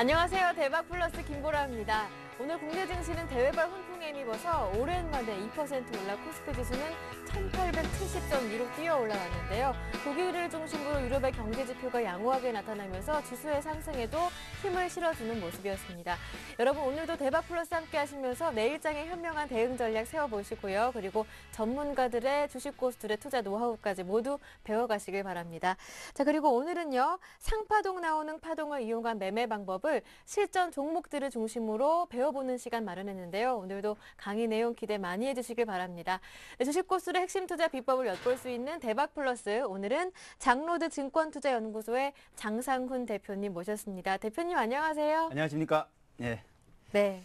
안녕하세요. 대박플러스 김보라입니다. 오늘 국내 증시는 대외발 훈풍에 힘입어서 오랜만에 2% 올라 코스피 지수는 1870.2로 뛰어 올라왔는데요. 독일을 중심으로 유럽의 경제 지표가 양호하게 나타나면서 지수의 상승에도 힘을 실어주는 모습이었습니다. 여러분 오늘도 대박플러스 함께 하시면서 내일장에 현명한 대응 전략 세워보시고요. 그리고 전문가들의 주식 고수들의 투자 노하우까지 모두 배워가시길 바랍니다. 자, 그리고 오늘은요. 상파동 나오는 파동을 이용한 매매 방법을 실전 종목들을 중심으로 배워보는 시간 마련했는데요. 오늘도 강의 내용 기대 많이 해주시길 바랍니다. 주식 고수의 핵심 투자 비법을 엿볼 수 있는 대박플러스, 오늘은 장로드 증권투자연구소의 장상훈 대표님 모셨습니다. 대표님 안녕하세요. 안녕하십니까. 예. 네.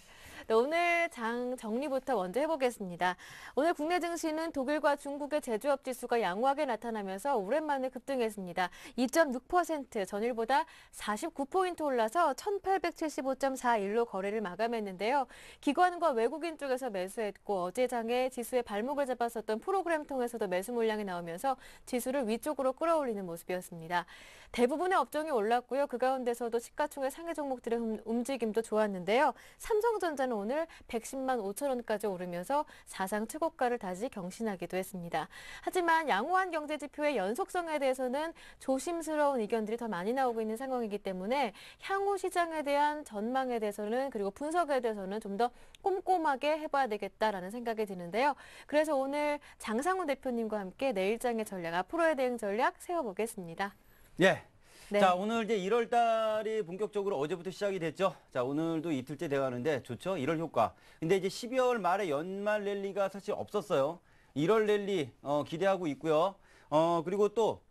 오늘 장 정리부터 먼저 해보겠습니다. 오늘 국내 증시는 독일과 중국의 제조업 지수가 양호하게 나타나면서 오랜만에 급등했습니다. 2.6% 전일보다 49포인트 올라서 1875.41로 거래를 마감했는데요. 기관과 외국인 쪽에서 매수했고 어제 장에 지수의 발목을 잡았었던 프로그램 통해서도 매수 물량이 나오면서 지수를 위쪽으로 끌어올리는 모습이었습니다. 대부분의 업종이 올랐고요. 그 가운데서도 시가총액 상위 종목들의 움직임도 좋았는데요. 삼성전자는 오늘 110만 5천 원까지 오르면서 사상 최고가를 다시 경신하기도 했습니다. 하지만 양호한 경제 지표의 연속성에 대해서는 조심스러운 의견들이 더 많이 나오고 있는 상황이기 때문에 향후 시장에 대한 전망에 대해서는 그리고 분석에 대해서는 좀 더 꼼꼼하게 해봐야 되겠다라는 생각이 드는데요. 그래서 오늘 장상훈 대표님과 함께 내일장의 전략, 앞으로의 대응 전략 세워보겠습니다. 예. 네. 자, 오늘 이제 1월 달이 본격적으로 어제부터 시작이 됐죠. 자, 오늘도 이틀째 돼가는데 좋죠. 1월 효과. 근데 이제 12월 말에 연말 랠리가 사실 없었어요. 1월 랠리 기대하고 있고요. 그리고 또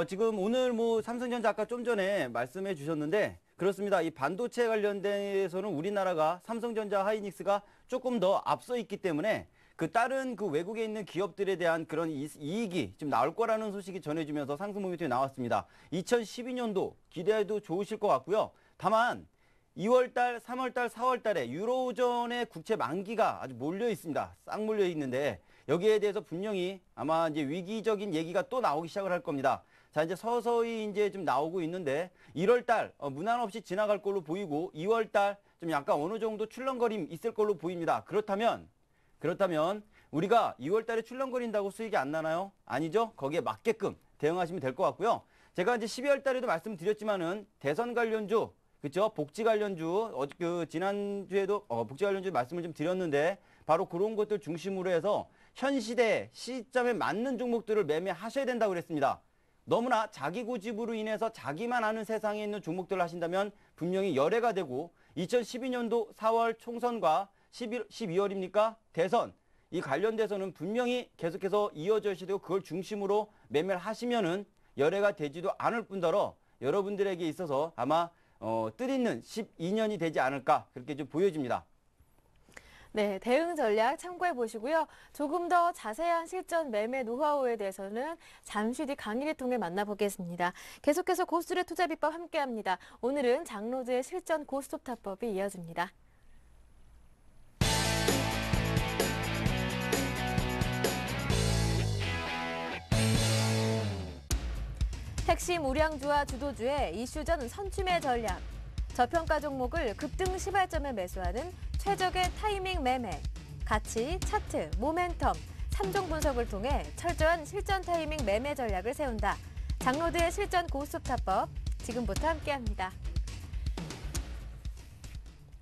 지금 오늘 뭐 삼성전자 아까 좀 전에 말씀해 주셨는데 그렇습니다. 이 반도체 관련돼서는 우리나라가 삼성전자, 하이닉스가 조금 더 앞서 있기 때문에 그 다른 그 외국에 있는 기업들에 대한 그런 이익이 좀 나올 거라는 소식이 전해지면서 상승 모멘텀이 나왔습니다. 2012년도 기대해도 좋으실 것 같고요. 다만 2월달, 3월달, 4월달에 유로존의 국채 만기가 아주 몰려 있습니다. 싹 몰려 있는데 여기에 대해서 분명히 아마 이제 위기적인 얘기가 또 나오기 시작을 할 겁니다. 자, 이제 서서히 이제 좀 나오고 있는데 1월달 무난 없이 지나갈 걸로 보이고 2월달 좀 약간 어느 정도 출렁거림 있을 걸로 보입니다. 그렇다면 우리가 2월 달에 출렁거린다고 수익이 안 나나요? 아니죠. 거기에 맞게끔 대응하시면 될 것 같고요. 제가 이제 12월 달에도 말씀드렸지만은 대선 관련주, 그렇죠? 복지 관련주, 지난주에도 복지 관련주 말씀을 좀 드렸는데 바로 그런 것들 중심으로 해서 현 시대 시점에 맞는 종목들을 매매하셔야 된다고 그랬습니다. 너무나 자기 고집으로 인해서 자기만 아는 세상에 있는 종목들을 하신다면 분명히 열애가 되고 2012년도 4월 총선과 12월입니까? 대선. 이 관련돼서는 분명히 계속해서 이어져야 되고 그걸 중심으로 매매를 하시면은 열애가 되지도 않을 뿐더러 여러분들에게 있어서 아마 뜻있는 12년이 되지 않을까 그렇게 좀 보여집니다. 네, 대응 전략 참고해 보시고요. 조금 더 자세한 실전 매매 노하우에 대해서는 잠시 뒤 강의를 통해 만나보겠습니다. 계속해서 고수들의 투자 비법 함께합니다. 오늘은 장로드의 실전 고스톱 타법이 이어집니다. 핵심 우량주와 주도주의 이슈전 선취매 전략. 저평가 종목을 급등 시발점에 매수하는 최적의 타이밍 매매. 가치, 차트, 모멘텀, 3종 분석을 통해 철저한 실전 타이밍 매매 전략을 세운다. 장로드의 실전 고스톱 타법, 지금부터 함께합니다.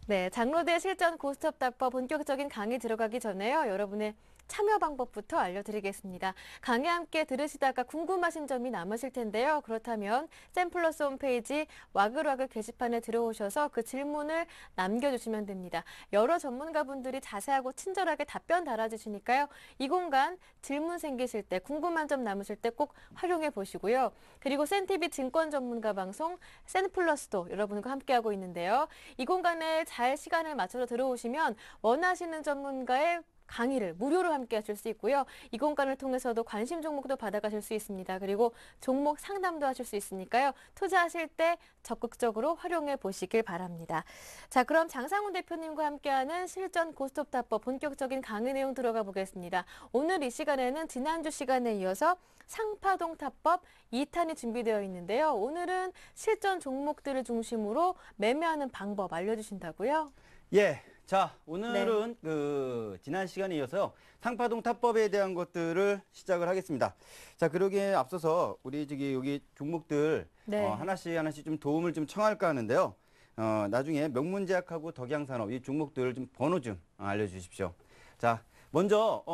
네, 장로드의 실전 고스톱 타법 본격적인 강의 들어가기 전에요. 여러분의 참여 방법부터 알려드리겠습니다. 강의 함께 들으시다가 궁금하신 점이 남으실 텐데요. 그렇다면 샘플러스 홈페이지 와글와글 게시판에 들어오셔서 그 질문을 남겨주시면 됩니다. 여러 전문가분들이 자세하고 친절하게 답변 달아주시니까요. 이 공간 질문 생기실 때, 궁금한 점 남으실 때 꼭 활용해 보시고요. 그리고 센TV 증권 전문가 방송 센플러스도 여러분과 함께하고 있는데요. 이 공간에 잘 시간을 맞춰서 들어오시면 원하시는 전문가의 강의를 무료로 함께 하실 수 있고요. 이 공간을 통해서도 관심 종목도 받아가실 수 있습니다. 그리고 종목 상담도 하실 수 있으니까요. 투자하실 때 적극적으로 활용해 보시길 바랍니다. 자, 그럼 장상훈 대표님과 함께하는 실전 고스톱타법 본격적인 강의 내용 들어가 보겠습니다. 오늘 이 시간에는 지난주 시간에 이어서 상파동 타법 2탄이 준비되어 있는데요. 오늘은 실전 종목들을 중심으로 매매하는 방법 알려주신다고요? 예. 자, 오늘은 지난 시간에 이어서 상파동 타법에 대한 것들을 시작을 하겠습니다. 자, 그러기에 앞서서 우리 여기 종목들 하나씩 좀 도움을 좀 청할까 하는데요. 나중에 명문제약하고 덕양산업 이 종목들 좀 번호 좀 알려주십시오. 자, 먼저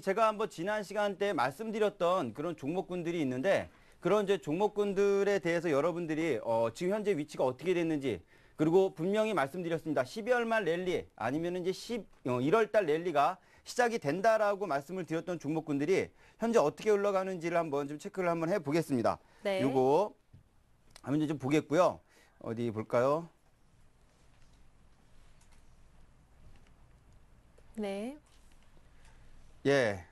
제가 한번 지난 시간 때 말씀드렸던 그런 종목군들이 있는데 그런 이제 종목군들에 대해서 여러분들이 지금 현재 위치가 어떻게 됐는지 그리고 분명히 말씀드렸습니다. 12월 말 랠리 아니면 이제 1월 달 랠리가 시작이 된다라고 말씀을 드렸던 종목군들이 현재 어떻게 흘러가는지를 한번 좀 체크를 한번 해 보겠습니다. 네. 요거 한번 이제 좀 보겠고요. 어디 볼까요? 네. 예,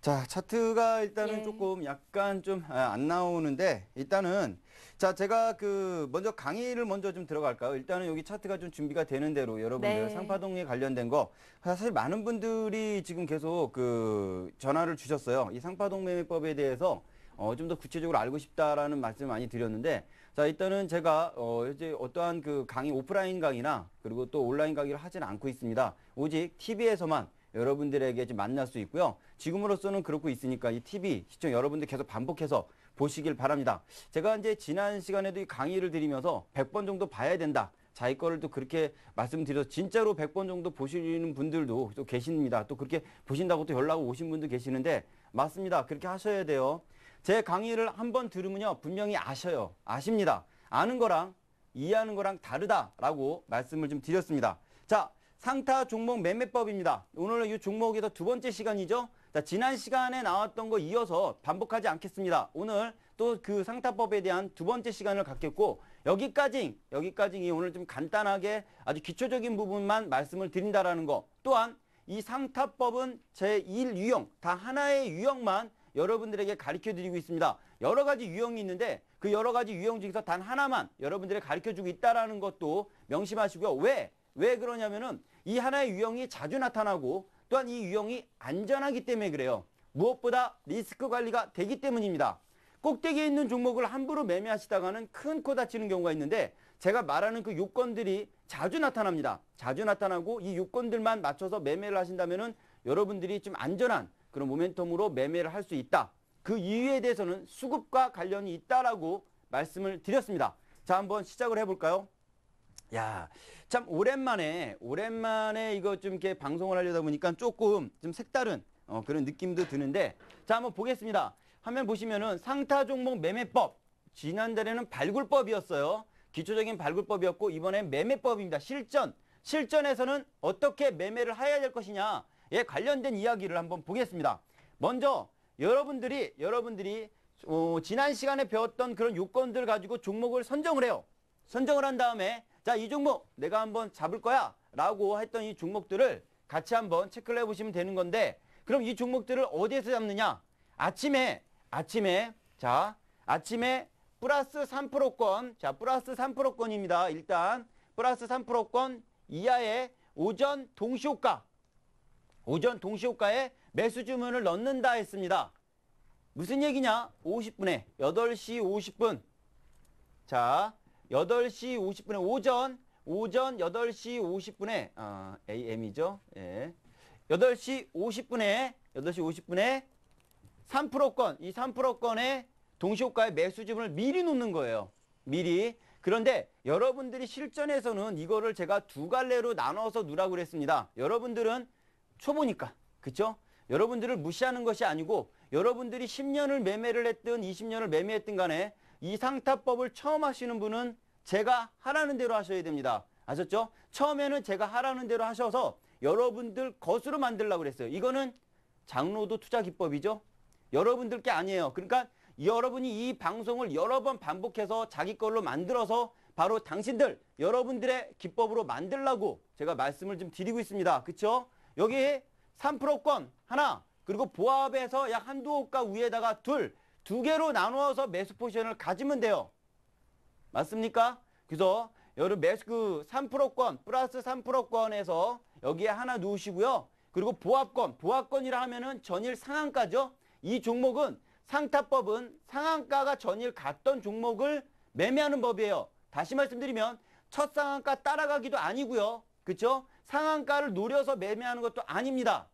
자, 차트가 일단은 예. 조금 약간 좀 안 나오는데, 일단은, 자, 제가 먼저 강의를 먼저 좀 들어갈까요? 일단은 여기 차트가 좀 준비가 되는 대로 여러분들 네. 상파동에 관련된 거, 사실 많은 분들이 지금 계속 전화를 주셨어요. 이 상파동 매매법에 대해서 좀 더 구체적으로 알고 싶다라는 말씀을 많이 드렸는데, 자, 일단은 제가 이제 어떠한 강의, 오프라인 강의나 그리고 또 온라인 강의를 하지는 않고 있습니다. 오직 TV에서만 여러분들에게 좀 만날 수 있고요. 지금으로서는 그렇고 있으니까 이 TV 시청 여러분들 계속 반복해서 보시길 바랍니다. 제가 이제 지난 시간에도 이 강의를 드리면서 100번 정도 봐야 된다. 자기 거를 또 그렇게 말씀드려서 진짜로 100번 정도 보시는 분들도 또 계십니다. 또 그렇게 보신다고 또 연락 오신 분도 계시는데 맞습니다. 그렇게 하셔야 돼요. 제 강의를 한번 들으면요. 분명히 아셔요. 아십니다. 아는 거랑 이해하는 거랑 다르다라고 말씀을 좀 드렸습니다. 자, 상타 종목 매매법입니다. 오늘은 이 종목에서 두 번째 시간이죠. 자, 지난 시간에 나왔던 거 이어서 반복하지 않겠습니다. 오늘 또 그 상타법에 대한 두 번째 시간을 갖겠고 여기까지 오늘 좀 간단하게 아주 기초적인 부분만 말씀을 드린다라는 거. 또한 이 상타법은 제1유형, 다 하나의 유형만 여러분들에게 가르쳐 드리고 있습니다. 여러 가지 유형이 있는데 그 여러 가지 유형 중에서 단 하나만 여러분들에게 가르쳐 주고 있다라는 것도 명심하시고요. 왜 그러냐면은 이 하나의 유형이 자주 나타나고 또한 이 유형이 안전하기 때문에 그래요. 무엇보다 리스크 관리가 되기 때문입니다. 꼭대기에 있는 종목을 함부로 매매하시다가는 큰 코 다치는 경우가 있는데 제가 말하는 그 요건들이 자주 나타납니다. 자주 나타나고 이 요건들만 맞춰서 매매를 하신다면은 여러분들이 좀 안전한 그런 모멘텀으로 매매를 할 수 있다. 그 이유에 대해서는 수급과 관련이 있다라고 말씀을 드렸습니다. 자, 한번 시작을 해볼까요? 야, 참 오랜만에 이거 좀 이렇게 방송을 하려다 보니까 조금 좀 색다른 그런 느낌도 드는데 자, 한번 보겠습니다. 화면 보시면은 상타 종목 매매법. 지난달에는 발굴법이었어요. 기초적인 발굴법이었고 이번엔 매매법입니다. 실전에서는 어떻게 매매를 해야 될 것이냐에 관련된 이야기를 한번 보겠습니다. 먼저 여러분들이 지난 시간에 배웠던 그런 요건들 가지고 종목을 선정을 해요. 선정을 한 다음에 자, 이 종목 내가 한번 잡을 거야 라고 했던 이 종목들을 같이 한번 체크를 해보시면 되는 건데 그럼 이 종목들을 어디에서 잡느냐? 아침에 플러스 3%권, 자, 플러스 3%권입니다. 일단 플러스 3%권 이하의 오전 동시호가에 매수 주문을 넣는다 했습니다. 무슨 얘기냐? 50분에 8시 50분. 자, 8시 50분에 오전 8시 50분에 AM이죠. 예. 8시 50분에 3%권, 이 3%권의 동시호가의 매수 주문을 미리 놓는 거예요. 미리. 그런데 여러분들이 실전에서는 이거를 제가 두 갈래로 나눠서 누라고 그랬습니다. 여러분들은 초보니까. 그쵸? 여러분들을 무시하는 것이 아니고 여러분들이 10년을 매매를 했든 20년을 매매했든 간에 이 상타법을 처음 하시는 분은 제가 하라는 대로 하셔야 됩니다. 아셨죠? 처음에는 제가 하라는 대로 하셔서 여러분들 것으로 만들려고 그랬어요. 이거는 장로도 투자 기법이죠. 여러분들 게 아니에요. 그러니까 여러분이 이 방송을 여러 번 반복해서 자기 걸로 만들어서 바로 여러분들의 기법으로 만들라고 제가 말씀을 좀 드리고 있습니다. 그쵸? 여기 3%권 하나, 그리고 보합에서 약 한두 호가 위에다가 두 개로 나누어서 매수 포지션을 가지면 돼요. 맞습니까? 그래서 여러분 매수 그 3%권 플러스 3%권에서 여기에 하나 놓으시고요. 그리고 보합권이라 하면은 전일 상한가죠. 이 종목은 상타법은 상한가가 전일 갔던 종목을 매매하는 법이에요. 다시 말씀드리면 첫 상한가 따라가기도 아니고요. 그렇죠? 상한가를 노려서 매매하는 것도 아닙니다.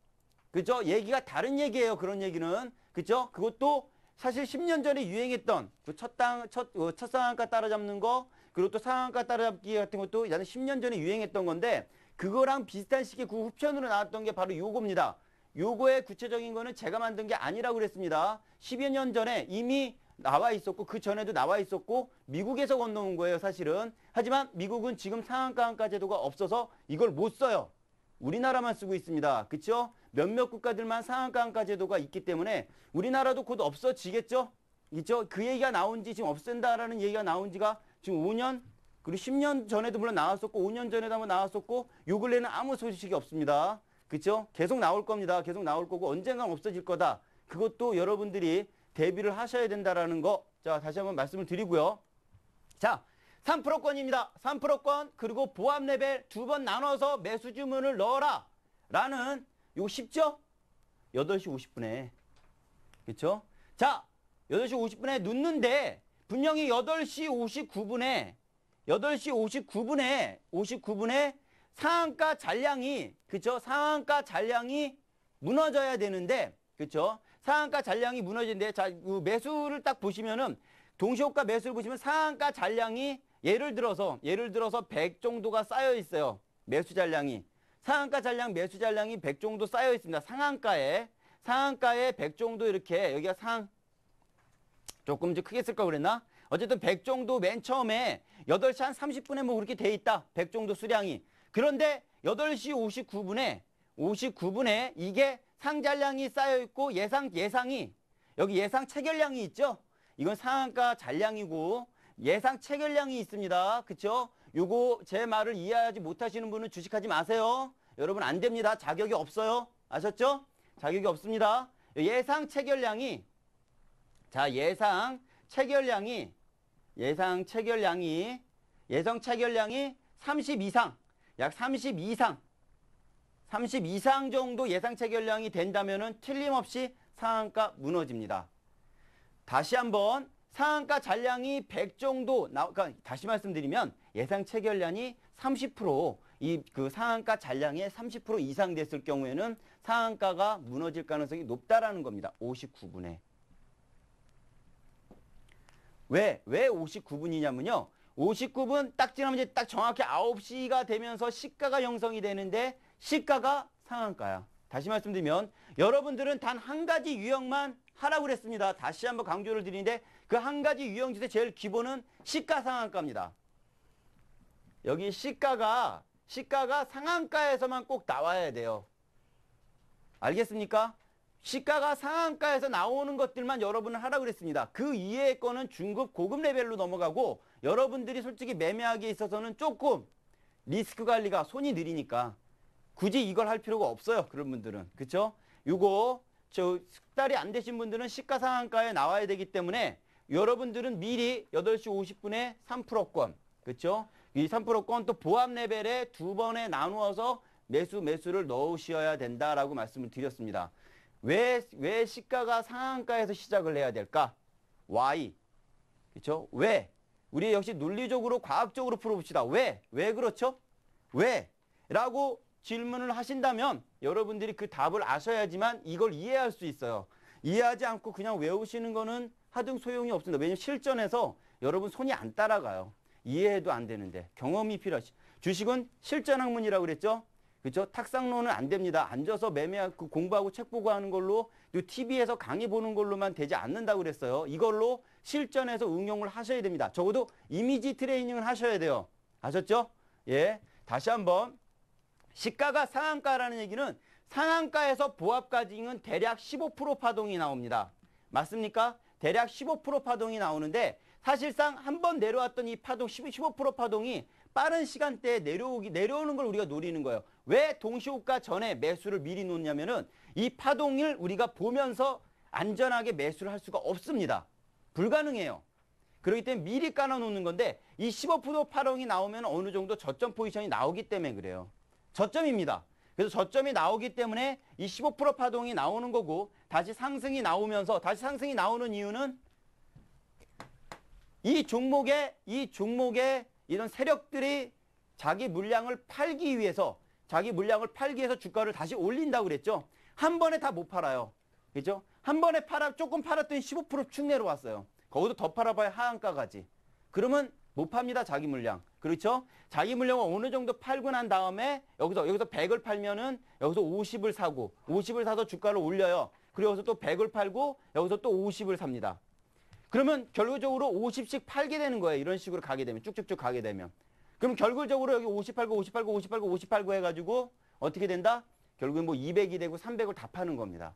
그렇죠? 얘기가 다른 얘기예요. 그런 얘기는. 그렇죠? 그것도 사실 10년 전에 유행했던 그 첫 상한가 따라잡는 거, 그리고 또 상한가 따라잡기 같은 것도 약 10년 전에 유행했던 건데, 그거랑 비슷한 시기에 그 후편으로 나왔던 게 바로 요겁니다. 요거의 구체적인 거는 제가 만든 게 아니라고 그랬습니다. 10여 년 전에 이미 나와 있었고, 그 전에도 나와 있었고, 미국에서 건너온 거예요, 사실은. 하지만 미국은 지금 상한가 한가 제도가 없어서 이걸 못 써요. 우리나라만 쓰고 있습니다. 그쵸? 몇몇 국가들만 상한가 한가 제도가 있기 때문에 우리나라도 곧 없어지겠죠? 그쵸? 그 얘기가 나온 지 지금 없앤다라는 얘기가 나온 지가 지금 5년, 그리고 10년 전에도 물론 나왔었고, 5년 전에도 한번 나왔었고, 요 근래는 아무 소식이 없습니다. 그쵸? 계속 나올 겁니다. 계속 나올 거고, 언젠간 없어질 거다. 그것도 여러분들이 대비를 하셔야 된다라는 거, 자, 다시 한번 말씀을 드리고요. 자, 3%권입니다. 3%권, 그리고 보합 레벨 두 번 나눠서 매수 주문을 넣어라. 라는, 이거 쉽죠? 8시 50분에. 그쵸? 자, 8시 50분에 넣는데, 분명히 8시 59분에 상한가 잔량이, 그쵸? 상한가 잔량이 무너져야 되는데, 그쵸? 상한가 잔량이 무너지는데, 자, 그 매수를 딱 보시면은, 동시호가 매수를 보시면 상한가 잔량이 예를 들어서 100 정도가 쌓여 있어요. 매수 잔량이. 상한가 잔량, 매수 잔량이 100 정도 쌓여 있습니다. 상한가에 100 정도 이렇게, 여기가 조금 좀 크게 쓸 걸 그랬나? 어쨌든 100 정도 맨 처음에 8시 한 30분에 뭐 그렇게 돼 있다. 100 정도 수량이. 그런데 8시 59분에 이게 상잔량이 쌓여 있고 예상이 여기 예상 체결량이 있죠? 이건 상한가 잔량이고 예상 체결량이 있습니다. 그쵸? 요거 제 말을 이해하지 못하시는 분은 주식하지 마세요. 여러분 안 됩니다. 자격이 없어요. 아셨죠? 자격이 없습니다. 예상 체결량이 30 이상, 약 30 이상 정도 예상 체결량이 된다면은 틀림없이 상한가 무너집니다. 다시 한번 상한가 잔량이 100 정도 그러니까 다시 말씀드리면 예상 체결량이 30% 이 그 상한가 잔량의 30% 이상 됐을 경우에는 상한가가 무너질 가능성이 높다라는 겁니다. 59분에. 왜 59분이냐면요. 59분 딱 지나면 이제 딱 정확히 9시가 되면서 시가가 형성이 되는데 시가가 상한가야. 다시 말씀드리면 여러분들은 단 한 가지 유형만 하라고 그랬습니다. 다시 한번 강조를 드리는데 그 한 가지 유형 중에 제일 기본은 시가 상한가입니다. 여기 시가가 상한가에서만 꼭 나와야 돼요. 알겠습니까? 시가가 상한가에서 나오는 것들만 여러분은 하라고 그랬습니다. 그 이외의 거는 중급, 고급 레벨로 넘어가고 여러분들이 솔직히 매매하기에 있어서는 조금 리스크 관리가 손이 느리니까 굳이 이걸 할 필요가 없어요. 그런 분들은. 그쵸? 요거 숙달이 안 되신 분들은 시가 상한가에 나와야 되기 때문에 여러분들은 미리 8시 50분에 3%권. 그쵸? 이 3%권 또 보합 레벨에 두 번에 나누어서 매수를 넣으셔야 된다라고 말씀을 드렸습니다. 왜 시가가 상한가에서 시작을 해야 될까? Why? 그쵸? 왜? 우리 역시 논리적으로 과학적으로 풀어봅시다. 왜 그렇죠? 왜? 라고 질문을 하신다면 여러분들이 그 답을 아셔야지만 이걸 이해할 수 있어요. 이해하지 않고 그냥 외우시는 거는 하등 소용이 없습니다. 왜냐하면 실전에서 여러분 손이 안 따라가요. 이해해도 안 되는데 경험이 필요하시. 주식은 실전 학문이라고 그랬죠? 그렇죠? 탁상론은 안 됩니다. 앉아서 매매하고 공부하고 책 보고 하는 걸로 TV에서 강의 보는 걸로만 되지 않는다고 그랬어요. 이걸로 실전에서 응용을 하셔야 됩니다. 적어도 이미지 트레이닝을 하셔야 돼요. 아셨죠? 예. 다시 한번 시가가 상한가라는 얘기는 상한가에서 보합까지는 대략 15% 파동이 나옵니다. 맞습니까? 대략 15% 파동이 나오는데 사실상 한 번 내려왔던 이 파동 15% 파동이 빠른 시간대에 내려오는 걸 우리가 노리는 거예요. 왜 동시호가 전에 매수를 미리 놓냐면은 이 파동을 우리가 보면서 안전하게 매수를 할 수가 없습니다. 불가능해요. 그렇기 때문에 미리 깔아놓는 건데 이 15% 파동이 나오면 어느 정도 저점 포지션이 나오기 때문에 그래요. 저점입니다. 그래서 저점이 나오기 때문에 이 15% 파동이 나오는 거고 다시 상승이 나오면서 다시 상승이 나오는 이유는 이 종목에 이런 세력들이 자기 물량을 팔기 위해서 주가를 다시 올린다고 그랬죠. 한 번에 다 못 팔아요. 그죠? 한 번에 조금 팔았더니 15%축 내려왔어요. 거기도 더 팔아봐야 하한가가지. 그러면 못 팝니다. 자기 물량. 그렇죠? 자기 물량을 어느 정도 팔고 난 다음에 여기서 100을 팔면은 여기서 50을 사고 50을 사서 주가를 올려요. 그리고 여기서 또 100을 팔고 여기서 또 50을 삽니다. 그러면 결국적으로 50씩 팔게 되는 거예요. 이런 식으로 가게 되면 쭉쭉쭉 가게 되면. 그럼 결국적으로 여기 50 팔고 50 팔고 50 팔고 50 팔고 해가지고 어떻게 된다? 결국엔 뭐 200이 되고 300을 다 파는 겁니다.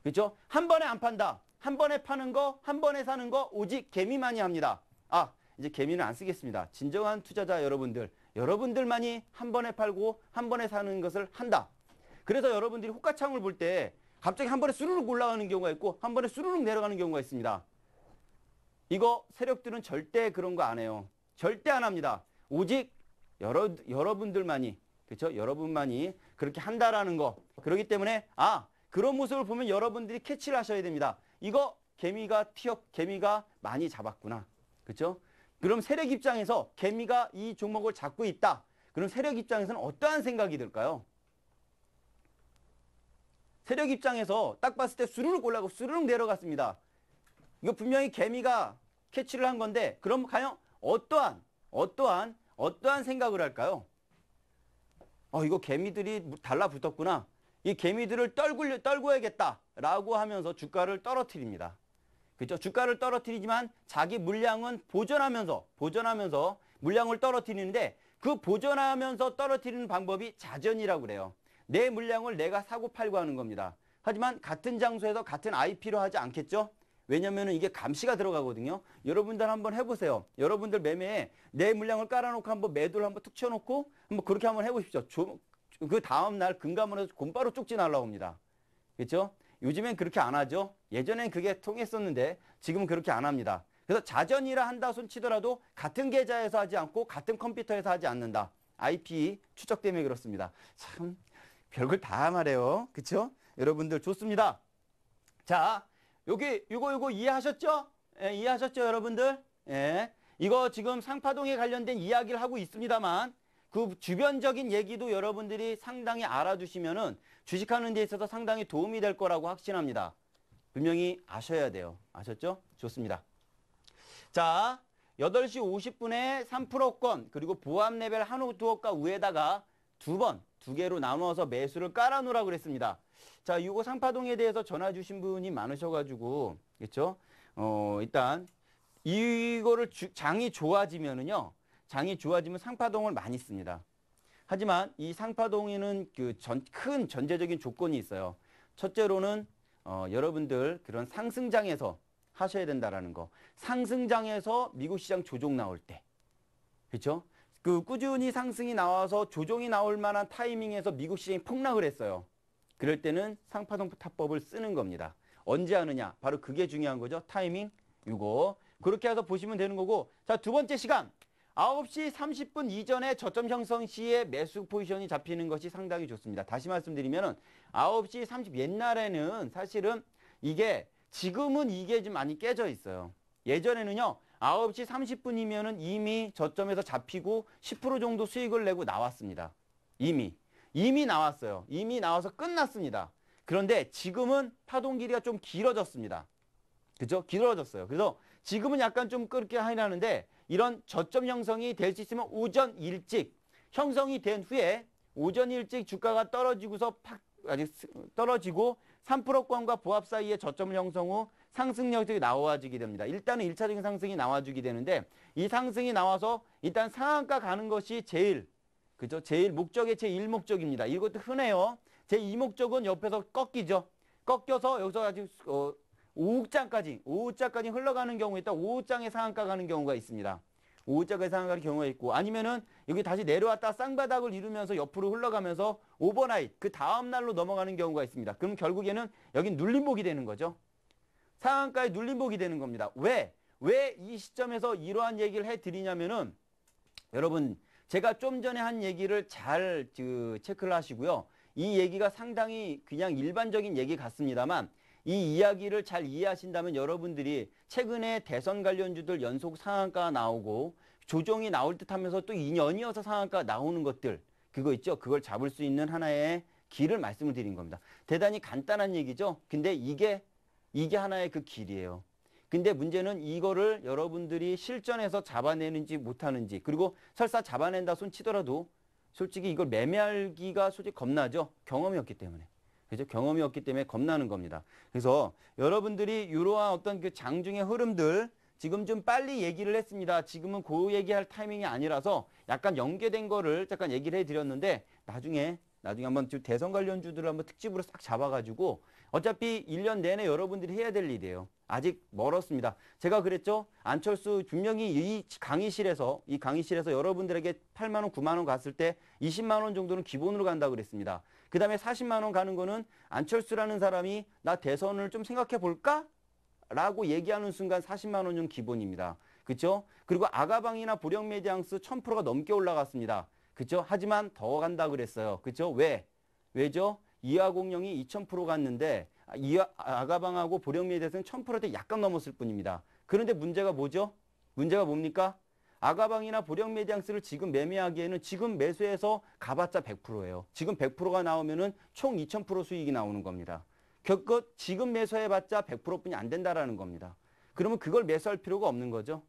그렇죠? 한 번에 안 판다. 한 번에 파는 거, 한 번에 사는 거 오직 개미만이 합니다. 아, 이제 개미는 안 쓰겠습니다. 진정한 투자자 여러분들만이 한 번에 팔고 한 번에 사는 것을 한다. 그래서 여러분들이 호가창을 볼 때 갑자기 한 번에 수르륵 올라가는 경우가 있고 한 번에 수르륵 내려가는 경우가 있습니다. 이거 세력들은 절대 그런 거 안 해요. 절대 안 합니다. 오직 여러분들만이, 그렇죠? 여러분만이 그렇게 한다라는 거. 그렇기 때문에 그런 모습을 보면 여러분들이 캐치를 하셔야 됩니다. 이거 개미가 많이 잡았구나. 그렇죠? 그럼 세력 입장에서 개미가 이 종목을 잡고 있다. 그럼 세력 입장에서는 어떠한 생각이 들까요? 세력 입장에서 딱 봤을 때 수르륵 올라가고 수르륵 내려갔습니다. 이거 분명히 개미가 캐치를 한 건데 그럼 과연 어떠한 생각을 할까요? 이거 개미들이 달라붙었구나. 이 개미들을 떨궈야겠다라고 하면서 주가를 떨어뜨립니다. 그렇죠? 주가를 떨어뜨리지만 자기 물량은 보존하면서 물량을 떨어뜨리는데 그 보존하면서 떨어뜨리는 방법이 자전이라고 그래요. 내 물량을 내가 사고 팔고 하는 겁니다. 하지만 같은 장소에서 같은 IP로 하지 않겠죠? 왜냐면은 이게 감시가 들어가거든요. 여러분들 한번 해보세요. 여러분들 매매에 내 물량을 깔아놓고 한번 매도를 한번 툭 쳐놓고 한번 그렇게 한번 해보십시오. 그 다음날 금감원에서 곧바로 쪽지 날라옵니다. 그렇죠? 요즘엔 그렇게 안 하죠. 예전엔 그게 통했었는데 지금은 그렇게 안 합니다. 그래서 자전이라 한다 손 치더라도 같은 계좌에서 하지 않고 같은 컴퓨터에서 하지 않는다. IP 추적 때문에 그렇습니다. 참 별걸 다 말해요. 그렇죠? 여러분들 좋습니다. 자, 요거 이해하셨죠? 예, 이해하셨죠, 여러분들? 예. 이거 지금 상파동에 관련된 이야기를 하고 있습니다만 그 주변적인 얘기도 여러분들이 상당히 알아두시면은 주식하는 데 있어서 상당히 도움이 될 거라고 확신합니다. 분명히 아셔야 돼요. 아셨죠? 좋습니다. 자, 8시 50분에 3%권 그리고 보합 레벨 한우 두어가 위에다가 두 개로 나누어서 매수를 깔아놓으라고 그랬습니다. 자, 이거 상파동에 대해서 전화 주신 분이 많으셔가지고, 그렇죠? 일단 이거를 장이 좋아지면 상파동을 많이 씁니다. 하지만 이 상파동에는 큰 전제적인 조건이 있어요. 첫째로는 여러분들 그런 상승장에서 하셔야 된다라는 거. 상승장에서 미국 시장 조정 나올 때, 그렇죠? 꾸준히 상승이 나와서 조정이 나올 만한 타이밍에서 미국 시장이 폭락을 했어요. 그럴 때는 상파동 타법을 쓰는 겁니다. 언제 하느냐? 바로 그게 중요한 거죠. 타이밍. 이거. 그렇게 해서 보시면 되는 거고. 자, 두 번째 시간. 9시 30분 이전에 저점 형성 시에 매수 포지션이 잡히는 것이 상당히 좋습니다. 다시 말씀드리면 9시 30 옛날에는 사실은 지금은 이게 좀 많이 깨져 있어요. 예전에는요. 9시 30분이면은 이미 저점에서 잡히고 10% 정도 수익을 내고 나왔습니다. 이미 나왔어요. 이미 나와서 끝났습니다. 그런데 지금은 파동 길이가 좀 길어졌습니다. 그죠? 길어졌어요. 그래서 지금은 약간 좀 그렇게 하는데 이런 저점 형성이 될 수 있으면 오전 일찍 형성이 된 후에 오전 일찍 주가가 떨어지고서 떨어지고 3%권과 보합 사이에 저점 형성 후 상승력이 나와주게 됩니다. 일단은 1차적인 상승이 나와주게 되는데 이 상승이 나와서 일단 상한가 가는 것이 제일 목적의 제1목적입니다. 이것도 흔해요. 제2목적은 옆에서 꺾이죠. 꺾여서 여기서 아직 오후장까지 흘러가는 경우에 있다. 오후장에 상한가 가는 경우가 있습니다. O자가 상한가를 경우가 있고 아니면은 여기 다시 내려왔다 쌍바닥을 이루면서 옆으로 흘러가면서 오버나잇 그 다음 날로 넘어가는 경우가 있습니다. 그럼 결국에는 여긴 눌림목이 되는 거죠. 상한가의 눌림목이 되는 겁니다. 왜 이 시점에서 이러한 얘기를 해드리냐면은 여러분 제가 좀 전에 한 얘기를 잘 체크를 하시고요. 이 얘기가 상당히 그냥 일반적인 얘기 같습니다만 이 이야기를 잘 이해하신다면 여러분들이 최근에 대선 관련주들 연속 상한가가 나오고 조정이 나올 듯 하면서 또 2년이어서 상한가가 나오는 것들 그거 있죠. 그걸 잡을 수 있는 하나의 길을 말씀을 드린 겁니다. 대단히 간단한 얘기죠. 근데 이게 하나의 그 길이에요. 근데 문제는 이거를 여러분들이 실전에서 잡아내는지 못하는지 그리고 설사 잡아낸다 손 치더라도 솔직히 이걸 매매하기가 솔직히 겁나죠. 경험이 없기 때문에. 그죠? 경험이 없기 때문에 겁나는 겁니다. 그래서 여러분들이 이러한 어떤 그 장중의 흐름들 지금 좀 빨리 얘기를 했습니다. 지금은 그 얘기할 타이밍이 아니라서 약간 연계된 거를 잠깐 얘기를 해드렸는데 나중에 한번 대선 관련주들을 한번 특집으로 싹 잡아가지고 어차피 1년 내내 여러분들이 해야 될 일이에요. 아직 멀었습니다. 제가 그랬죠. 안철수 분명히 이 강의실에서 여러분들에게 8만 원, 9만 원 갔을 때 20만 원 정도는 기본으로 간다고 그랬습니다. 그 다음에 40만 원 가는 거는 안철수라는 사람이 나 대선을 좀 생각해 볼까? 라고 얘기하는 순간 40만 원 좀 기본입니다. 그렇죠? 그리고 아가방이나 보령메디앙스 1000%가 넘게 올라갔습니다. 그렇죠? 하지만 더 간다 그랬어요. 그렇죠? 왜죠? 이하공룡이 2000% 갔는데 아가방하고 보령메디앙스는 1000%대 약간 넘었을 뿐입니다. 그런데 문제가 뭐죠? 문제가 뭡니까? 아가방이나 보령메디앙스를 지금 매매하기에는 지금 매수해서 가봤자 100%예요. 지금 100%가 나오면은 총 2000% 수익이 나오는 겁니다. 결국 지금 매수해봤자 100%뿐이 안 된다라는 겁니다. 그러면 그걸 매수할 필요가 없는 거죠.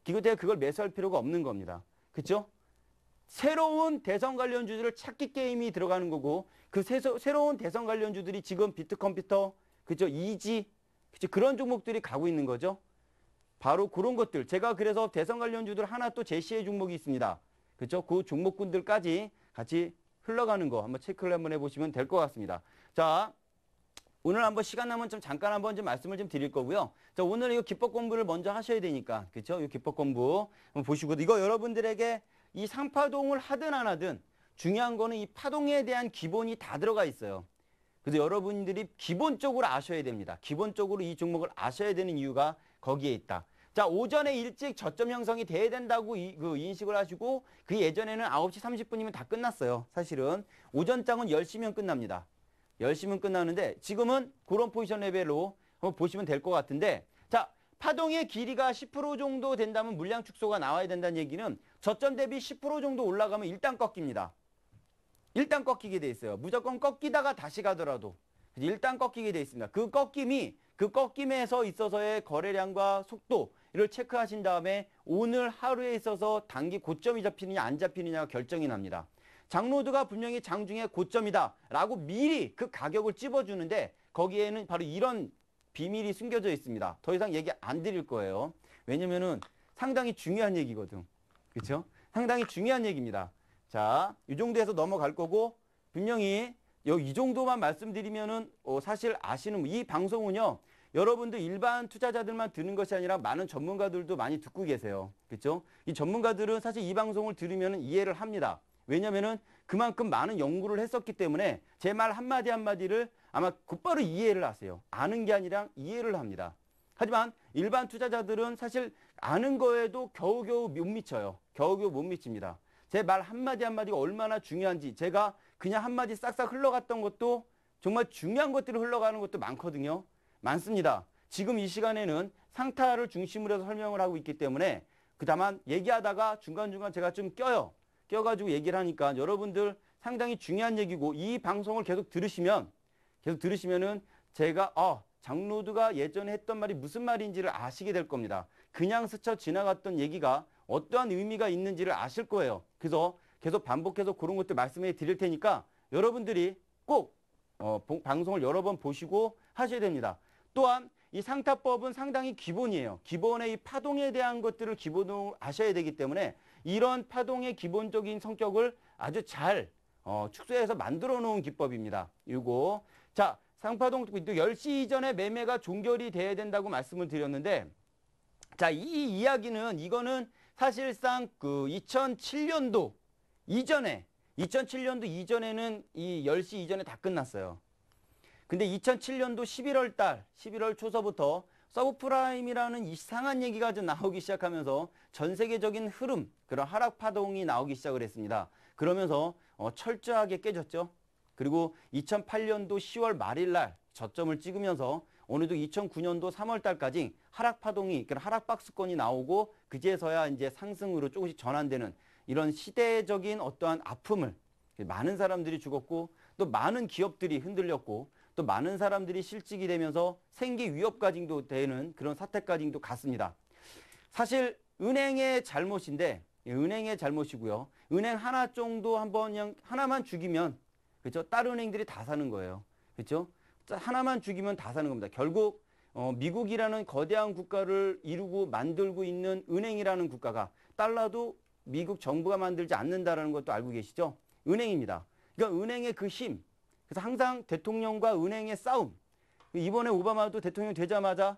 그걸 매수할 필요가 없는 겁니다. 그렇죠? 새로운 대선 관련주들을 찾기 게임이 들어가는 거고 그 새로운 대선 관련주들이 지금 비트컴퓨터, 그죠? 이지, 그죠? 그런 종목들이 가고 있는 거죠. 바로 그런 것들. 제가 그래서 대선 관련주들 하나 또 제시해 종목이 있습니다. 그죠? 그 종목군들까지 같이 흘러가는 거 한번 체크를 한번 해보시면 될 것 같습니다. 자, 오늘 한번 시간 나면 좀 잠깐 한번 좀 말씀을 좀 드릴 거고요. 자, 오늘 이거 기법 공부를 먼저 하셔야 되니까, 그죠? 이 기법 공부 한번 보시고 이거 여러분들에게 이 상파동을 하든 안 하든 중요한 거는 이 파동에 대한 기본이 다 들어가 있어요. 그래서 여러분들이 기본적으로 아셔야 됩니다. 기본적으로 이 종목을 아셔야 되는 이유가 거기에 있다. 자, 오전에 일찍 저점 형성이 돼야 된다고 인식을 하시고 그 예전에는 9시 30분이면 다 끝났어요. 사실은 오전장은 10시면 끝납니다. 10시면 끝나는데 지금은 그런 포지션 레벨로 한번 보시면 될 것 같은데 자, 파동의 길이가 10% 정도 된다면 물량 축소가 나와야 된다는 얘기는 저점 대비 10% 정도 올라가면 일단 꺾입니다. 일단 꺾이게 돼 있어요. 무조건 꺾이다가 다시 가더라도 일단 꺾이게 돼 있습니다. 그 꺾임에서 있어서의 거래량과 속도를 체크하신 다음에 오늘 하루에 있어서 단기 고점이 잡히느냐 안 잡히느냐가 결정이 납니다. 장로드가 분명히 장중에 고점이다라고 미리 그 가격을 찝어주는데 거기에는 바로 이런 비밀이 숨겨져 있습니다. 더 이상 얘기 안 드릴 거예요. 왜냐면은 상당히 중요한 얘기거든. 그렇죠? 상당히 중요한 얘기입니다. 자, 이 정도에서 넘어갈 거고 분명히 이 정도만 말씀드리면은 사실 아시는 이 방송은요. 여러분들 일반 투자자들만 듣는 것이 아니라 많은 전문가들도 많이 듣고 계세요. 그렇죠? 이 전문가들은 사실 이 방송을 들으면 이해를 합니다. 왜냐면은 그만큼 많은 연구를 했었기 때문에 제 말 한마디 한마디를 아마 곧바로 이해를 하세요. 아는 게 아니라 이해를 합니다. 하지만 일반 투자자들은 사실 아는 거에도 겨우겨우 못 미쳐요. 겨우겨우 못 미칩니다. 제 말 한마디 한마디가 얼마나 중요한지 제가 그냥 한마디 싹싹 흘러갔던 것도 정말 중요한 것들이 흘러가는 것도 많거든요. 많습니다. 지금 이 시간에는 상타를 중심으로 해서 설명을 하고 있기 때문에 다만 얘기하다가 중간중간 제가 좀 껴가지고 얘기를 하니까 여러분들 상당히 중요한 얘기고 이 방송을 계속 들으시면은 제가 장로드가 예전에 했던 말이 무슨 말인지를 아시게 될 겁니다. 그냥 스쳐 지나갔던 얘기가 어떠한 의미가 있는지를 아실 거예요. 그래서 계속 반복해서 그런 것들 말씀해 드릴 테니까 여러분들이 꼭 방송을 여러 번 보시고 하셔야 됩니다. 또한 이 상타법은 상당히 기본이에요. 기본의 이 파동에 대한 것들을 기본으로 아셔야 되기 때문에 이런 파동의 기본적인 성격을 아주 잘 축소해서 만들어 놓은 기법입니다. 이거 자, 상파동 또 10시 이전에 매매가 종결이 돼야 된다고 말씀을 드렸는데 자, 이 이야기는 이거는 사실상 그 2007년도 이전에는 이 10시 이전에 다 끝났어요. 근데 2007년도 11월 초서부터 서브프라임이라는 이상한 얘기가 좀 나오기 시작하면서 전 세계적인 흐름, 그런 하락 파동이 나오기 시작을 했습니다. 그러면서 철저하게 깨졌죠. 그리고 2008년도 10월 말일 날 저점을 찍으면서 어느덧 2009년도 3월 달까지 하락 파동이, 하락 박스권이 나오고 그제서야 이제 상승으로 조금씩 전환되는 이런 시대적인 어떠한 아픔을, 많은 사람들이 죽었고 또 많은 기업들이 흔들렸고 또 많은 사람들이 실직이 되면서 생기 위협까지도 되는 그런 사태까지도 갔습니다. 사실 은행의 잘못인데, 은행의 잘못이고요. 은행 하나 정도 한번 그냥 하나만 죽이면, 그렇죠? 다른 은행들이 다 사는 거예요. 그렇죠? 하나만 죽이면 다 사는 겁니다. 결국 미국이라는 거대한 국가를 이루고 만들고 있는 은행이라는 국가가 달라도 미국 정부가 만들지 않는다라는 것도 알고 계시죠? 은행입니다. 그러니까 은행의 그 힘. 그래서 항상 대통령과 은행의 싸움. 이번에 오바마도 대통령 되자마자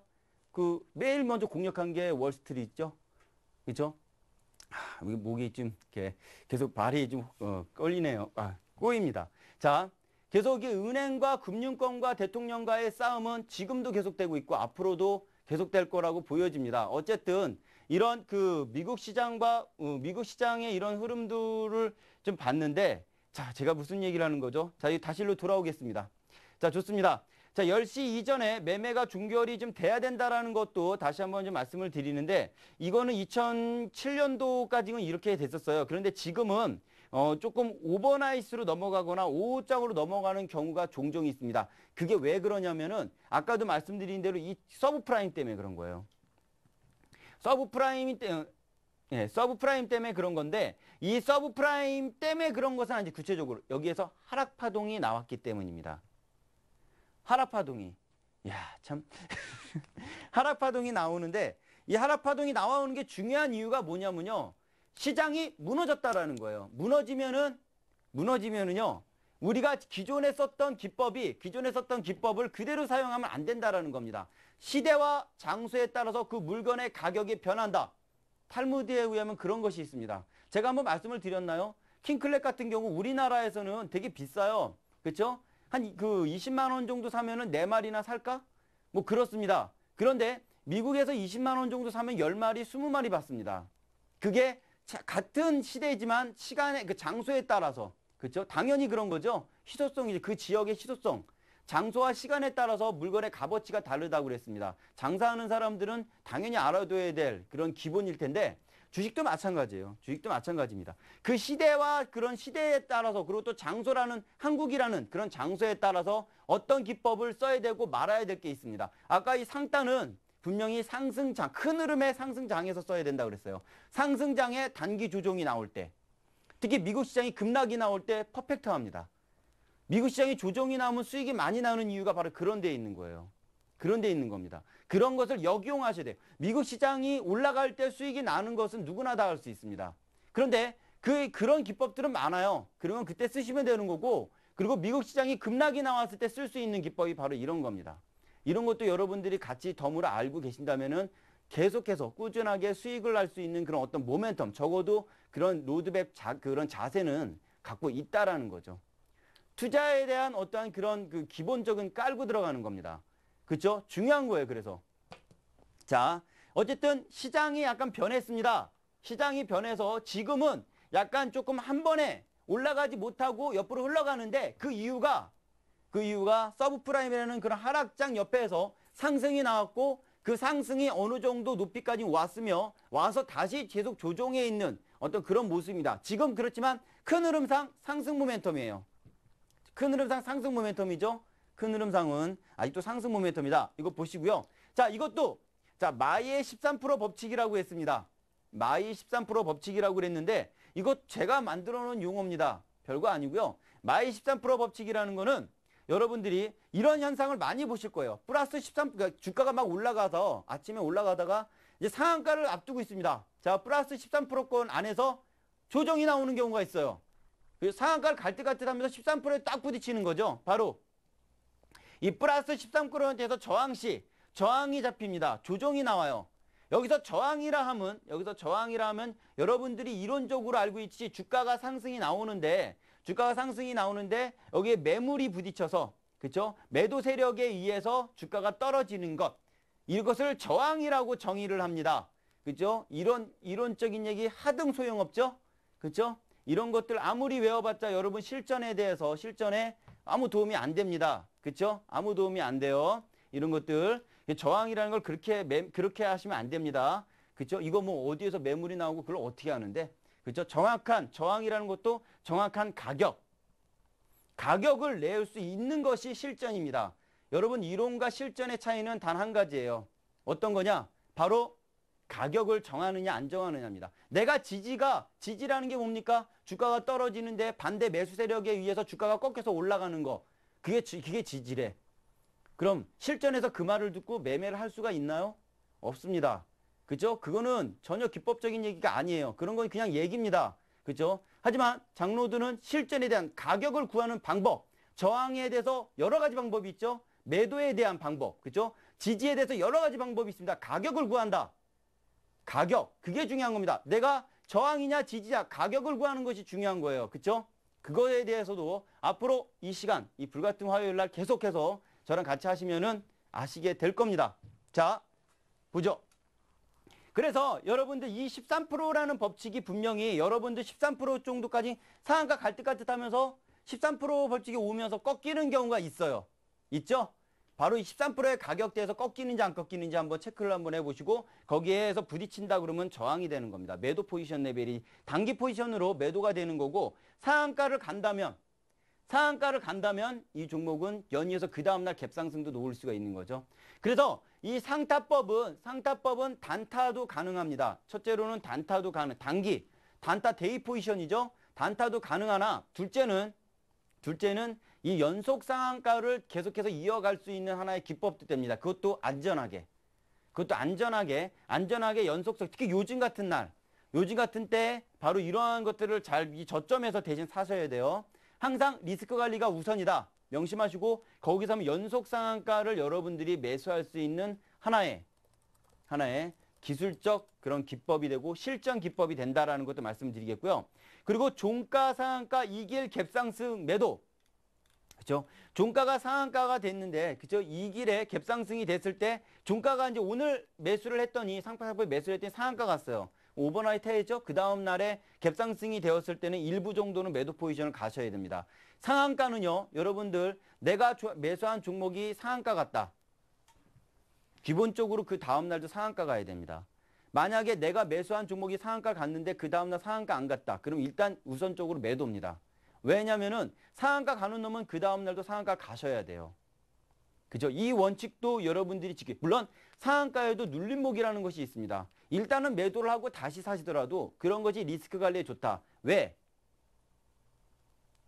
그 매일 먼저 공략한 게 월스트리트죠. 그렇죠? 목이 좀 이렇게 계속 발이 좀 끌리네요. 꼬입니다. 자, 계속 이 은행과 금융권과 대통령과의 싸움은 지금도 계속되고 있고 앞으로도 계속될 거라고 보여집니다. 어쨌든 이런 그 미국 시장의 이런 흐름들을 좀 봤는데, 자, 제가 무슨 얘기를 하는 거죠? 자, 다시로 돌아오겠습니다. 자, 좋습니다. 자, 10시 이전에 매매가 종결이 좀 돼야 된다라는 것도 다시 한번 좀 말씀을 드리는데, 이거는 2007년도까지는 이렇게 됐었어요. 그런데 지금은 조금 오버나이스로 넘어가거나 오후장으로 넘어가는 경우가 종종 있습니다. 그게 왜 그러냐면은 아까도 말씀드린 대로 이 서브프라임 때문에 그런 거예요. 서브프라임 때문에 그런 건데, 이 서브프라임 때문에 그런 것은 이제 구체적으로 여기에서 하락 파동이 나왔기 때문입니다. 하락 파동이. 야, 참. 하락 파동이 나오는데, 이 하락 파동이 나오는 게 중요한 이유가 뭐냐면요. 시장이 무너졌다라는 거예요. 무너지면은요. 우리가 기존에 썼던 기법을 그대로 사용하면 안 된다라는 겁니다. 시대와 장소에 따라서 그 물건의 가격이 변한다. 탈무드에 의하면 그런 것이 있습니다. 제가 한번 말씀을 드렸나요? 킹클랩 같은 경우 우리나라에서는 되게 비싸요. 그렇죠? 한 그 20만 원 정도 사면은 4마리나 살까? 뭐 그렇습니다. 그런데 미국에서 20만 원 정도 사면 10마리, 20마리 받습니다. 그게 같은 시대지만 시간의 그 장소에 따라서, 그렇죠? 당연히 그런 거죠. 희소성이지. 그 지역의 희소성. 장소와 시간에 따라서 물건의 값어치가 다르다고 그랬습니다. 장사하는 사람들은 당연히 알아둬야 될 그런 기본일 텐데, 주식도 마찬가지예요. 주식도 마찬가지입니다. 그 시대와 그런 시대에 따라서, 그리고 또 장소라는, 한국이라는 그런 장소에 따라서 어떤 기법을 써야 되고 말아야 될 게 있습니다. 아까 이 상단은 분명히 상승장, 큰 흐름의 상승장에서 써야 된다고 그랬어요. 상승장에 단기 조정이 나올 때, 특히 미국 시장이 급락이 나올 때 퍼펙트합니다. 미국 시장이 조정이 나오면 수익이 많이 나는 이유가 바로 그런 데에 있는 거예요. 그런 데에 있는 겁니다. 그런 것을 역이용하셔야 돼요. 미국 시장이 올라갈 때 수익이 나는 것은 누구나 다 할 수 있습니다. 그런데 그런 기법들은 많아요. 그러면 그때 쓰시면 되는 거고, 그리고 미국 시장이 급락이 나왔을 때 쓸 수 있는 기법이 바로 이런 겁니다. 이런 것도 여러분들이 같이 덤으로 알고 계신다면은 계속해서 꾸준하게 수익을 날 수 있는 그런 어떤 모멘텀, 적어도 그런 로드맵 그런 자세는 갖고 있다라는 거죠. 투자에 대한 어떠한 그런 그 기본적인 깔고 들어가는 겁니다. 그렇죠? 중요한 거예요. 그래서 자, 어쨌든 시장이 약간 변했습니다. 시장이 변해서 지금은 약간 조금 한 번에 올라가지 못하고 옆으로 흘러가는데, 그 이유가 서브프라임이라는 그런 하락장 옆에서 상승이 나왔고, 그 상승이 어느 정도 높이까지 왔으며 와서 다시 계속 조정해 있는 어떤 그런 모습입니다. 지금 그렇지만 큰 흐름상 상승 모멘텀이에요. 큰 흐름상 상승 모멘텀이죠. 큰 흐름상은 아직도 상승 모멘텀이다. 이거 보시고요. 자, 이것도 마이의 13% 법칙이라고 했습니다. 마이 13% 법칙이라고 그랬는데, 이거 제가 만들어 놓은 용어입니다. 별거 아니고요. 마이 13% 법칙이라는 거는 여러분들이 이런 현상을 많이 보실 거예요. 플러스 13, 그러니까 주가가 막 올라가서 아침에 올라가다가 이제 상한가를 앞두고 있습니다. 자, 플러스 13%권 안에서 조정이 나오는 경우가 있어요. 상한가를 갈듯갈듯하면서 13%에 딱 부딪히는 거죠. 바로 이 플러스 13%에서 저항이 잡힙니다. 조정이 나와요. 여기서 저항이라 하면 여러분들이 이론적으로 알고 있듯이 주가가 상승이 나오는데 여기에 매물이 부딪혀서 그렇죠? 매도 세력에 의해서 주가가 떨어지는 것. 이것을 저항이라고 정의를 합니다. 그죠? 이론적인 얘기 하등 소용없죠? 그죠? 이런 것들 아무리 외워봤자 여러분 실전에 아무 도움이 안 됩니다. 그죠? 아무 도움이 안 돼요. 이런 것들. 저항이라는 걸 그렇게 하시면 안 됩니다. 그죠? 이거 뭐 어디에서 매물이 나오고 그걸 어떻게 하는데? 그죠? 정확한 저항이라는 것도 정확한 가격을 낼 수 있는 것이 실전입니다. 여러분 이론과 실전의 차이는 단 한 가지예요. 어떤 거냐? 바로 가격을 정하느냐 안 정하느냐입니다. 내가 지지라는 게 뭡니까? 주가가 떨어지는데 반대 매수 세력에 의해서 주가가 꺾여서 올라가는 거. 그게 지지래. 그럼 실전에서 그 말을 듣고 매매를 할 수가 있나요? 없습니다. 그죠? 그거는 전혀 기법적인 얘기가 아니에요. 그런 건 그냥 얘기입니다. 그죠? 하지만 장로들은 실전에 대한 가격을 구하는 방법, 저항에 대해서 여러 가지 방법이 있죠. 매도에 대한 방법, 그죠? 지지에 대해서 여러 가지 방법이 있습니다. 가격을 구한다. 가격, 그게 중요한 겁니다. 내가 저항이냐 지지냐 가격을 구하는 것이 중요한 거예요. 그죠? 그거에 대해서도 앞으로 이 시간, 이 불같은 화요일 날 계속해서 저랑 같이 하시면은 아시게 될 겁니다. 자, 보죠. 그래서 여러분들 이 13%라는 법칙이 분명히 여러분들 13% 정도까지 상한가 갈 듯 하면서 13% 법칙이 오면서 꺾이는 경우가 있어요. 있죠? 바로 이 13%의 가격대에서 꺾이는지 안 꺾이는지 한번 체크를 한번 해보시고 거기에서 부딪힌다 그러면 저항이 되는 겁니다. 매도 포지션 레벨이 단기 포지션으로 매도가 되는 거고 상한가를 간다면 이 종목은 연이어서 그 다음날 갭상승도 놓을 수가 있는 거죠. 그래서 이 상타법은 단타도 가능합니다. 첫째로는 단타도 단타 데이 포지션이죠. 단타도 가능하나 둘째는 이 연속 상한가를 계속해서 이어갈 수 있는 하나의 기법도 됩니다. 그것도 안전하게 연속성, 특히 요즘 같은 때 바로 이러한 것들을 이 저점에서 대신 사셔야 돼요. 항상 리스크 관리가 우선이다. 명심하시고 거기서 하면 연속 상한가를 여러분들이 매수할 수 있는 하나의 기술적 그런 기법이 되고 실전 기법이 된다라는 것도 말씀드리겠고요. 그리고 종가 상한가 2길 갭상승 매도. 그죠? 종가가 상한가가 됐는데, 그죠? 2길에 갭상승이 됐을 때, 종가가 이제 오늘 매수를 했더니, 상파상법에 매수를 했더니 상한가 갔어요. 오버나이트 해죠? 그 다음날에 갭상승이 되었을 때는 일부 정도는 매도 포지션을 가셔야 됩니다. 상한가는요, 여러분들, 내가 매수한 종목이 상한가 갔다. 기본적으로 그 다음날도 상한가 가야 됩니다. 만약에 내가 매수한 종목이 상한가 갔는데 그 다음날 상한가 안 갔다. 그럼 일단 우선적으로 매도입니다. 왜냐면은 상한가 가는 놈은 그 다음날도 상한가 가셔야 돼요. 그죠? 이 원칙도 여러분들이 물론 상한가에도 눌림목이라는 것이 있습니다. 일단은 매도를 하고 다시 사시더라도 그런 것이 리스크 관리에 좋다. 왜?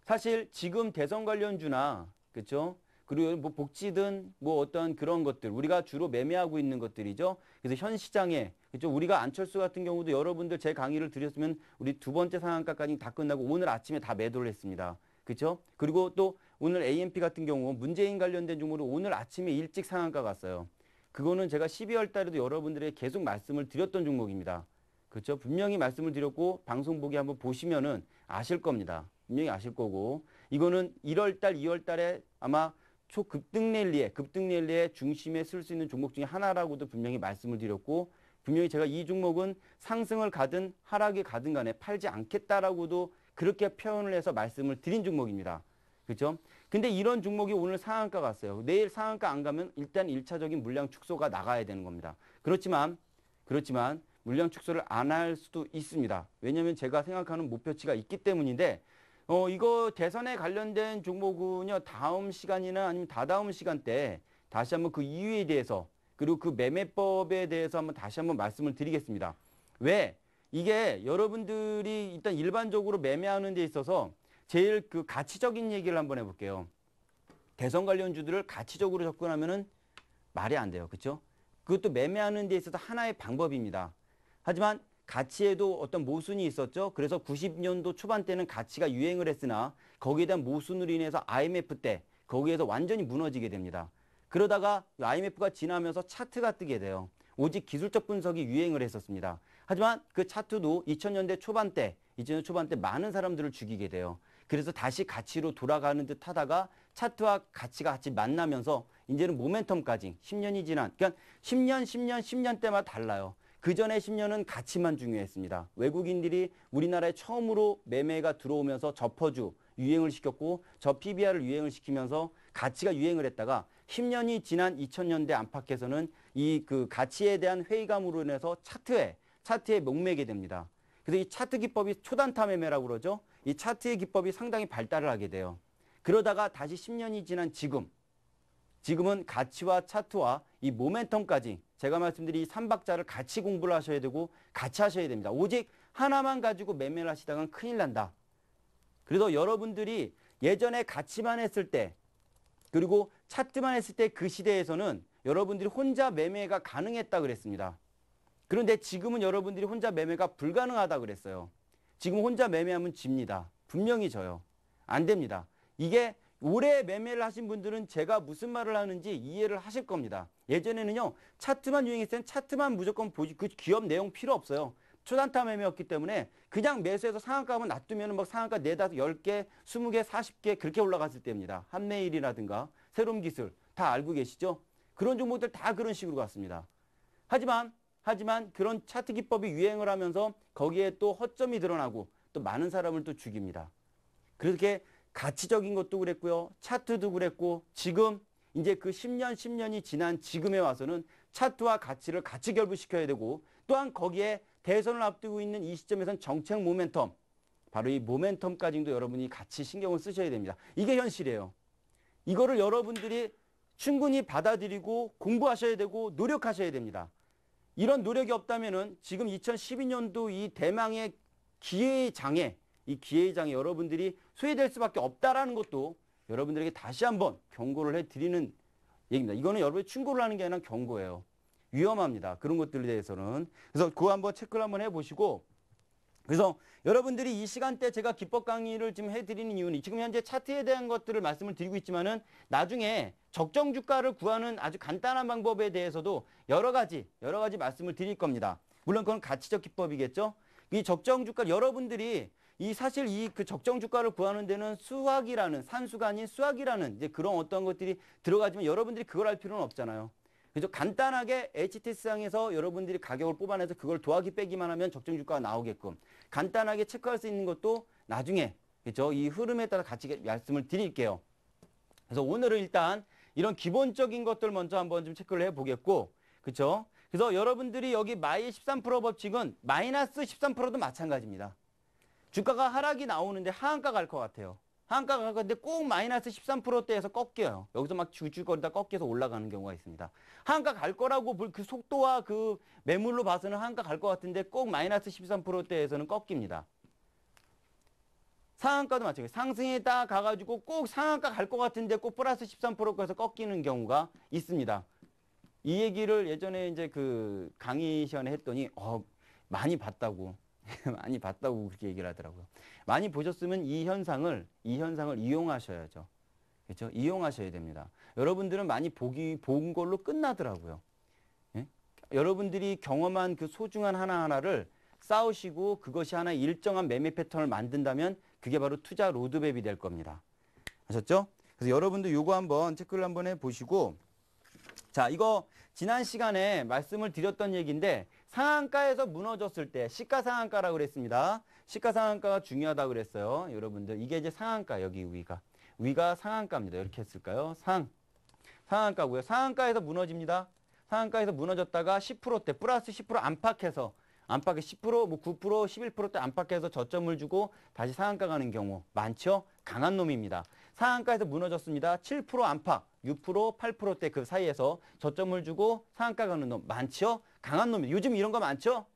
사실 지금 대선 관련주나 그렇죠? 그리고 뭐 복지든 뭐 어떤 그런 것들 우리가 주로 매매하고 있는 것들이죠. 그래서 현 시장에 그렇죠? 우리가 안철수 같은 경우도 여러분들 제 강의를 드렸으면 우리 두 번째 상한가까지 다 끝나고 오늘 아침에 다 매도를 했습니다. 그렇죠? 그리고 또 오늘 AMP 같은 경우 문재인 관련된 종목으로 오늘 아침에 일찍 상한가 갔어요. 그거는 제가 12월 달에도 여러분들에게 계속 말씀을 드렸던 종목입니다. 그렇죠? 분명히 말씀을 드렸고 방송 보기 한번 보시면은 아실 겁니다. 분명히 아실 거고 이거는 1월 달, 2월 달에 아마 초급등 랠리의 중심에 쓸 수 있는 종목 중에 하나라고도 분명히 말씀을 드렸고 분명히 제가 이 종목은 상승을 가든 하락이 가든 간에 팔지 않겠다라고도 그렇게 표현을 해서 말씀을 드린 종목입니다. 그렇죠? 근데 이런 종목이 오늘 상한가 갔어요. 내일 상한가 안 가면 일단 1차적인 물량 축소가 나가야 되는 겁니다. 그렇지만 물량 축소를 안 할 수도 있습니다. 왜냐하면 제가 생각하는 목표치가 있기 때문인데 이거 대선에 관련된 종목은요, 다음 시간이나 아니면 다다음 시간 때 다시 한번 그 이유에 대해서 그리고 그 매매법에 대해서 한번 다시 한번 말씀을 드리겠습니다. 왜? 이게 여러분들이 일단 일반적으로 매매하는 데 있어서 제일 그 가치적인 얘기를 한번 해볼게요. 대선 관련주들을 가치적으로 접근하면은 말이 안 돼요. 그렇죠? 그것도 매매하는 데 있어서 하나의 방법입니다. 하지만 가치에도 어떤 모순이 있었죠. 그래서 90년도 초반 때는 가치가 유행을 했으나 거기에 대한 모순으로 인해서 IMF 때 거기에서 완전히 무너지게 됩니다. 그러다가 IMF가 지나면서 차트가 뜨게 돼요. 오직 기술적 분석이 유행을 했었습니다. 하지만 그 차트도 2000년대 초반때 많은 사람들을 죽이게 돼요. 그래서 다시 가치로 돌아가는 듯 하다가 차트와 가치가 같이 만나면서 이제는 모멘텀까지 10년이 지난, 그러니까 10년 때마다 달라요. 그 전에 10년은 가치만 중요했습니다. 외국인들이 우리나라에 처음으로 매매가 들어오면서 저퍼주 유행을 시켰고 저 PBR을 유행을 시키면서 가치가 유행을 했다가 10년이 지난 2000년대 안팎에서는 이 그 가치에 대한 회의감으로 인해서 차트에 목매게 됩니다. 그래서 이 차트 기법이 초단타 매매라고 그러죠. 이 차트의 기법이 상당히 발달을 하게 돼요. 그러다가 다시 10년이 지난 지금은 가치와 차트와 이 모멘텀까지 제가 말씀드린 이 3박자를 같이 공부를 하셔야 되고 같이 하셔야 됩니다. 오직 하나만 가지고 매매를 하시다간 큰일 난다. 그래서 여러분들이 예전에 가치만 했을 때 그리고 차트만 했을 때 그 시대에서는 여러분들이 혼자 매매가 가능했다 그랬습니다. 그런데 지금은 여러분들이 혼자 매매가 불가능하다 그랬어요. 지금 혼자 매매하면 집니다. 분명히 져요. 안 됩니다. 이게 오래 매매를 하신 분들은 제가 무슨 말을 하는지 이해를 하실 겁니다. 예전에는요. 차트만 유행했을 땐 차트만 무조건 보지 그 기업 내용 필요 없어요. 초단타 매매였기 때문에 그냥 매수해서 상한가만 놔두면 막 상한가 4, 5, 10개, 20개, 40개 그렇게 올라갔을 때입니다. 한매일이라든가 새로운 기술 다 알고 계시죠? 그런 종목들 다 그런 식으로 갔습니다. 하지만 그런 차트 기법이 유행을 하면서 거기에 또 허점이 드러나고 또 많은 사람을 또 죽입니다. 그렇게 가치적인 것도 그랬고요. 차트도 그랬고 지금 이제 그 10년이 지난 지금에 와서는 차트와 가치를 같이 결부시켜야 되고 또한 거기에 대선을 앞두고 있는 이 시점에선 정책 모멘텀 바로 이 모멘텀까지도 여러분이 같이 신경을 쓰셔야 됩니다. 이게 현실이에요. 이거를 여러분들이 충분히 받아들이고 공부하셔야 되고 노력하셔야 됩니다. 이런 노력이 없다면은 지금 2012년도 이 대망의 기회의 장에 여러분들이 소외될 수밖에 없다라는 것도 여러분들에게 다시 한번 경고를 해드리는 얘기입니다. 이거는 여러분이 충고를 하는 게 아니라 경고예요. 위험합니다. 그런 것들에 대해서는. 그래서 그거 한번 체크를 한번 해보시고 그래서 여러분들이 이 시간대 제가 기법 강의를 지금 해드리는 이유는 지금 현재 차트에 대한 것들을 말씀을 드리고 있지만은 나중에 적정 주가를 구하는 아주 간단한 방법에 대해서도 여러 가지 말씀을 드릴 겁니다. 물론 그건 가치적 기법이겠죠. 이 적정 주가 여러분들이 사실 그 적정 주가를 구하는 데는 산수가 아닌 수학이라는 이제 그런 어떤 것들이 들어가지만 여러분들이 그걸 할 필요는 없잖아요. 그래서 간단하게 HTS상에서 여러분들이 가격을 뽑아내서 그걸 더하기 빼기만 하면 적정 주가가 나오게끔 간단하게 체크할 수 있는 것도 나중에 그렇죠? 이 흐름에 따라 같이 말씀을 드릴게요. 그래서 오늘은 일단 이런 기본적인 것들 먼저 한번 좀 체크를 해보겠고 그렇죠? 그래서 여러분들이 여기 마이 13% 법칙은 마이너스 13%도 마찬가지입니다. 주가가 하락이 나오는데 하한가 갈 것 같아요. 하한가가 갈 건데 꼭 마이너스 13%대에서 꺾여요. 여기서 막 줄줄거리다 꺾여서 올라가는 경우가 있습니다. 하한가 갈 거라고 그 속도와 그 매물로 봐서는 하한가 갈 것 같은데 꼭 마이너스 13%대에서는 꺾입니다. 상한가도 마찬가지예요. 상승에 딱 가가지고 꼭 상한가 갈 것 같은데 꼭 플러스 13%에서 꺾이는 경우가 있습니다. 이 얘기를 예전에 이제 그 강의 시간에 했더니 많이 봤다고 그렇게 얘기를 하더라고요. 많이 보셨으면 이 현상을 이용하셔야죠. 그렇죠? 이용하셔야 됩니다. 여러분들은 많이 본 걸로 끝나더라고요. 예? 여러분들이 경험한 그 소중한 하나하나를 쌓으시고 그것이 하나의 일정한 매매 패턴을 만든다면 그게 바로 투자 로드맵이 될 겁니다. 아셨죠? 그래서 여러분들 요거 한번 체크를 한번 해보시고 자, 이거 지난 시간에 말씀을 드렸던 얘기인데 상한가에서 무너졌을 때 시가상한가라고 그랬습니다. 시가상한가가 중요하다고 그랬어요. 여러분들 이게 이제 상한가 여기 위가 상한가입니다. 이렇게 했을까요? 상한가고요. 상한가에서 무너집니다. 상한가에서 무너졌다가 10%대 플러스 10% 안팎에서 10%, 뭐 9%, 11%대 안팎에서 저점을 주고 다시 상한가 가는 경우 많죠? 강한 놈입니다. 상한가에서 무너졌습니다. 7% 안팎, 6%, 8%대 그 사이에서 저점을 주고 상한가 가는 놈 많죠? 강한 놈입니다. 요즘 이런 거 많죠?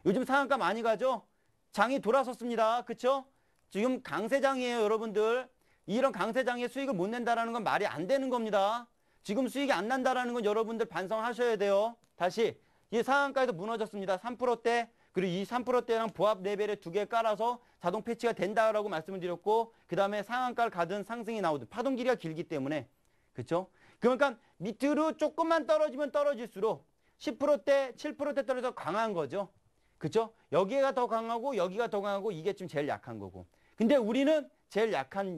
요즘 상한가 많이 가죠? 장이 돌아섰습니다. 그쵸? 지금 강세장이에요, 여러분들. 이런 강세장에 수익을 못 낸다라는 건 말이 안 되는 겁니다. 지금 수익이 안 난다라는 건 여러분들 반성하셔야 돼요. 다시 이 상한가에서 무너졌습니다. 3%대 그리고 이 3%대랑 보합 레벨에 2개 깔아서 자동 패치가 된다라고 말씀을 드렸고 그 다음에 상한가를 가든 상승이 나오든 파동 길이가 길기 때문에 그렇죠? 그러니까 밑으로 조금만 떨어지면 떨어질수록 10%대, 7%대 떨어져 강한 거죠. 그쵸? 여기가 더 강하고 여기가 더 강하고 이게 좀 제일 약한 거고. 근데 우리는 제일 약한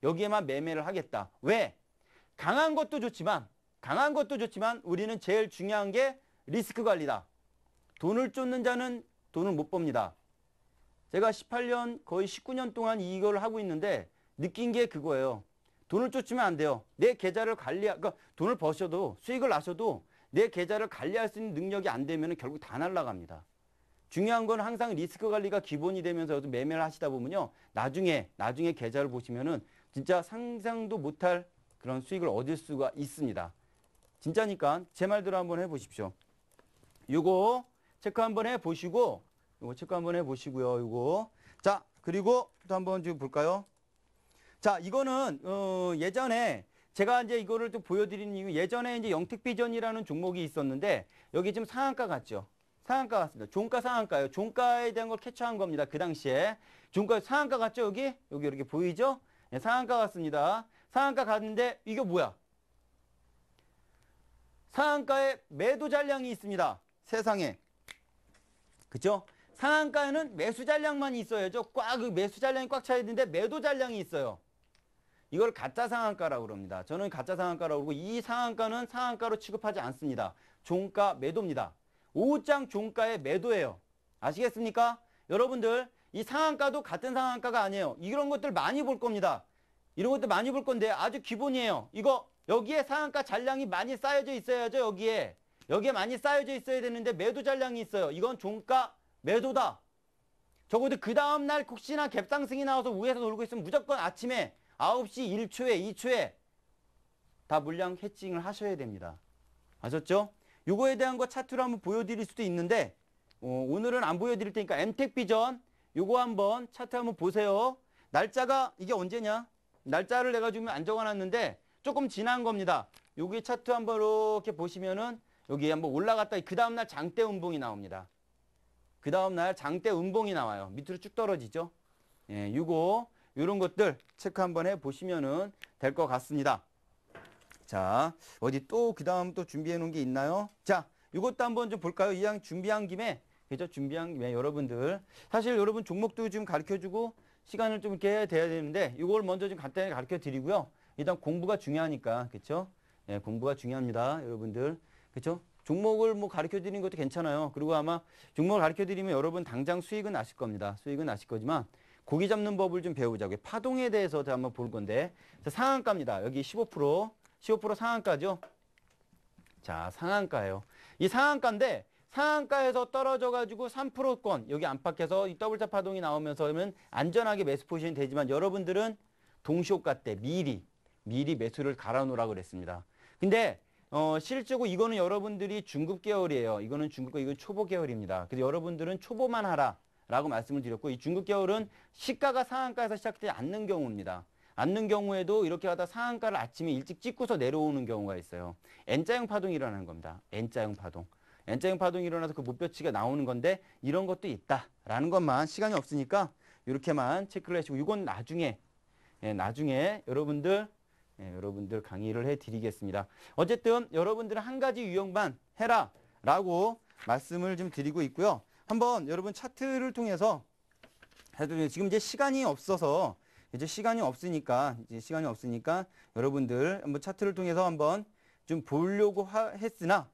여기에만 매매를 하겠다. 왜? 강한 것도 좋지만 우리는 제일 중요한 게 리스크 관리다. 돈을 쫓는 자는 돈을 못 법니다. 제가 18년 거의 19년 동안 이걸 하고 있는데 느낀 게 그거예요. 돈을 쫓으면 안 돼요. 내 계좌를 그러니까 돈을 버셔도 수익을 나셔도 내 계좌를 관리할 수 있는 능력이 안 되면 결국 다 날아갑니다. 중요한 건 항상 리스크 관리가 기본이 되면서 매매를 하시다 보면요. 나중에 계좌를 보시면은 진짜 상상도 못할 그런 수익을 얻을 수가 있습니다. 진짜니까 제 말대로 한번 해보십시오. 요거 체크 한번 해보시고, 요거. 자, 그리고 또 한번 좀 볼까요? 자, 이거는 예전에 제가 이제 이거를 또 보여드리는 이유, 예전에 이제 영택비전이라는 종목이 있었는데 여기 지금 상한가 같죠? 상한가 같습니다. 종가 상한가예요. 종가에 대한 걸 캐치한 겁니다. 그 당시에 종가 상한가 같죠? 여기 이렇게 보이죠? 네, 상한가 같습니다. 상한가 갔는데 이게 뭐야? 상한가에 매도 잔량이 있습니다. 세상에. 그죠? 상한가에는 매수 잔량만 있어야죠. 그 매수 잔량이 꽉 차야 되는데 매도 잔량이 있어요. 이걸 가짜 상한가라고 그럽니다. 저는 가짜 상한가라고 그러고 이 상한가는 상한가로 취급하지 않습니다. 종가 매도입니다. 오후장 종가의 매도예요. 아시겠습니까? 여러분들 이 상한가도 같은 상한가가 아니에요. 이런 것들 많이 볼 겁니다. 이런 것들 많이 볼 건데 아주 기본이에요. 이거 여기에 상한가 잔량이 많이 쌓여져 있어야죠. 여기에 많이 쌓여져 있어야 되는데 매도 잔량이 있어요. 이건 종가 매도다. 적어도 그 다음날 혹시나 갭상승이 나와서 위에서 돌고 있으면 무조건 아침에 9시 1초에 2초에 다 물량 해칭을 하셔야 됩니다. 아셨죠? 요거에 대한 거 차트로 한번 보여드릴 수도 있는데 오늘은 안 보여드릴 테니까 엔텍비전 요거 한번 차트 한번 보세요. 날짜가 이게 언제냐? 날짜를 내가 지금 안 적어놨는데 조금 지난 겁니다. 여기 차트 한번 이렇게 보시면은 여기 한번 올라갔다 그 다음날 장대 음봉이 나옵니다. 그 다음날 장대 음봉이 나와요. 밑으로 쭉 떨어지죠. 예, 요런 것들 체크 한번 해 보시면은 될 것 같습니다. 자, 어디 또 그 다음 또 준비해 놓은 게 있나요? 자, 요것도 한번 좀 볼까요? 이왕 준비한 김에, 그죠? 준비한 김에 여러분들. 사실 여러분 종목도 좀 가르쳐 주고 시간을 좀 이렇게 해야 되는데 이걸 먼저 좀 간단히 가르쳐 드리고요. 일단 공부가 중요하니까, 그쵸? 예, 공부가 중요합니다. 여러분들. 그쵸? 종목을 뭐 가르쳐 드리는 것도 괜찮아요. 그리고 아마 종목을 가르쳐 드리면 여러분 당장 수익은 나실 겁니다. 수익은 나실 거지만 고기 잡는 법을 좀 배우자고요. 파동에 대해서 한번 볼 건데. 자, 상한가입니다. 여기 15% 상한가죠. 자, 상한가예요. 이 상한가인데 상한가에서 떨어져가지고 3%권 여기 안팎에서 이 더블탑 파동이 나오면서는 안전하게 매수 포지션이 되지만 여러분들은 동시효과 때 미리 매수를 갈아놓으라고 그랬습니다. 근데 실제로 이거는 여러분들이 중급 계열이에요. 이거는 중급, 이건 초보 계열입니다. 그래서 여러분들은 초보만 하라라고 말씀을 드렸고 이 중급 계열은 시가가 상한가에서 시작되지 않는 경우입니다. 않는 경우에도 이렇게 하다 상한가를 아침에 일찍 찍고서 내려오는 경우가 있어요. N자형 파동이 일어나는 겁니다. N자형 파동. N자형 파동이 일어나서 그 목표치가 나오는 건데 이런 것도 있다라는 것만 시간이 없으니까 이렇게만 체크를 하시고 이건 나중에 여러분들 강의를 해드리겠습니다. 어쨌든 여러분들은 한 가지 유형만 해라라고 말씀을 좀 드리고 있고요. 한번 여러분 차트를 통해서 지금 이제 시간이 없으니까 여러분들 한번 차트를 통해서 한번 좀 보려고 했으나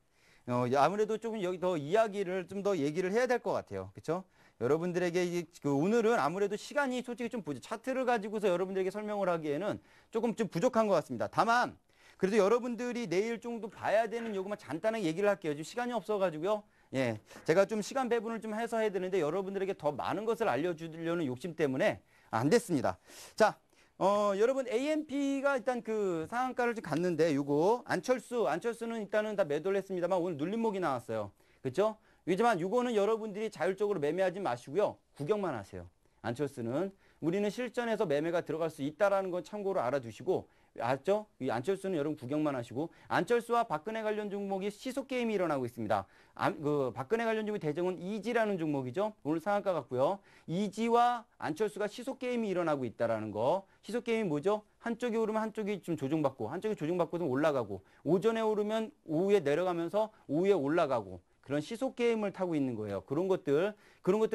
아무래도 조금 여기 더 이야기를 좀 더 얘기를 해야 될 것 같아요. 그렇죠? 여러분들에게 오늘은 아무래도 시간이 솔직히 좀 차트를 가지고서 여러분들에게 설명을 하기에는 조금 좀 부족한 것 같습니다. 다만 그래도 여러분들이 내일 정도 봐야 되는 요것만 간단하게 얘기를 할게요. 지금 시간이 없어가지고요. 예, 제가 좀 시간 배분을 좀 해서 해야 되는데 여러분들에게 더 많은 것을 알려주려는 욕심 때문에 안 됐습니다. 자, 여러분 AMP가 일단 그 상한가를 좀 갔는데 요거 안철수는 일단은 다 매도를 했습니다만 오늘 눌림목이 나왔어요. 그렇죠? 하지만 요거는 여러분들이 자율적으로 매매하지 마시고요. 구경만 하세요. 안철수는 우리는 실전에서 매매가 들어갈 수 있다라는 건 참고로 알아두시고 알았죠? 이 안철수는 여러분 구경만 하시고 안철수와 박근혜 관련 종목이 시속 게임이 일어나고 있습니다. 박근혜 관련 종목 대정은 이지라는 종목이죠. 오늘 상한가 같고요. 이지와 안철수가 시속 게임이 일어나고 있다라는 거. 시속 게임이 뭐죠? 한쪽이 오르면 한쪽이 좀 조정받고 한쪽이 조정받고도 올라가고 오전에 오르면 오후에 내려가면서 오후에 올라가고 그런 시속 게임을 타고 있는 거예요. 그런 것들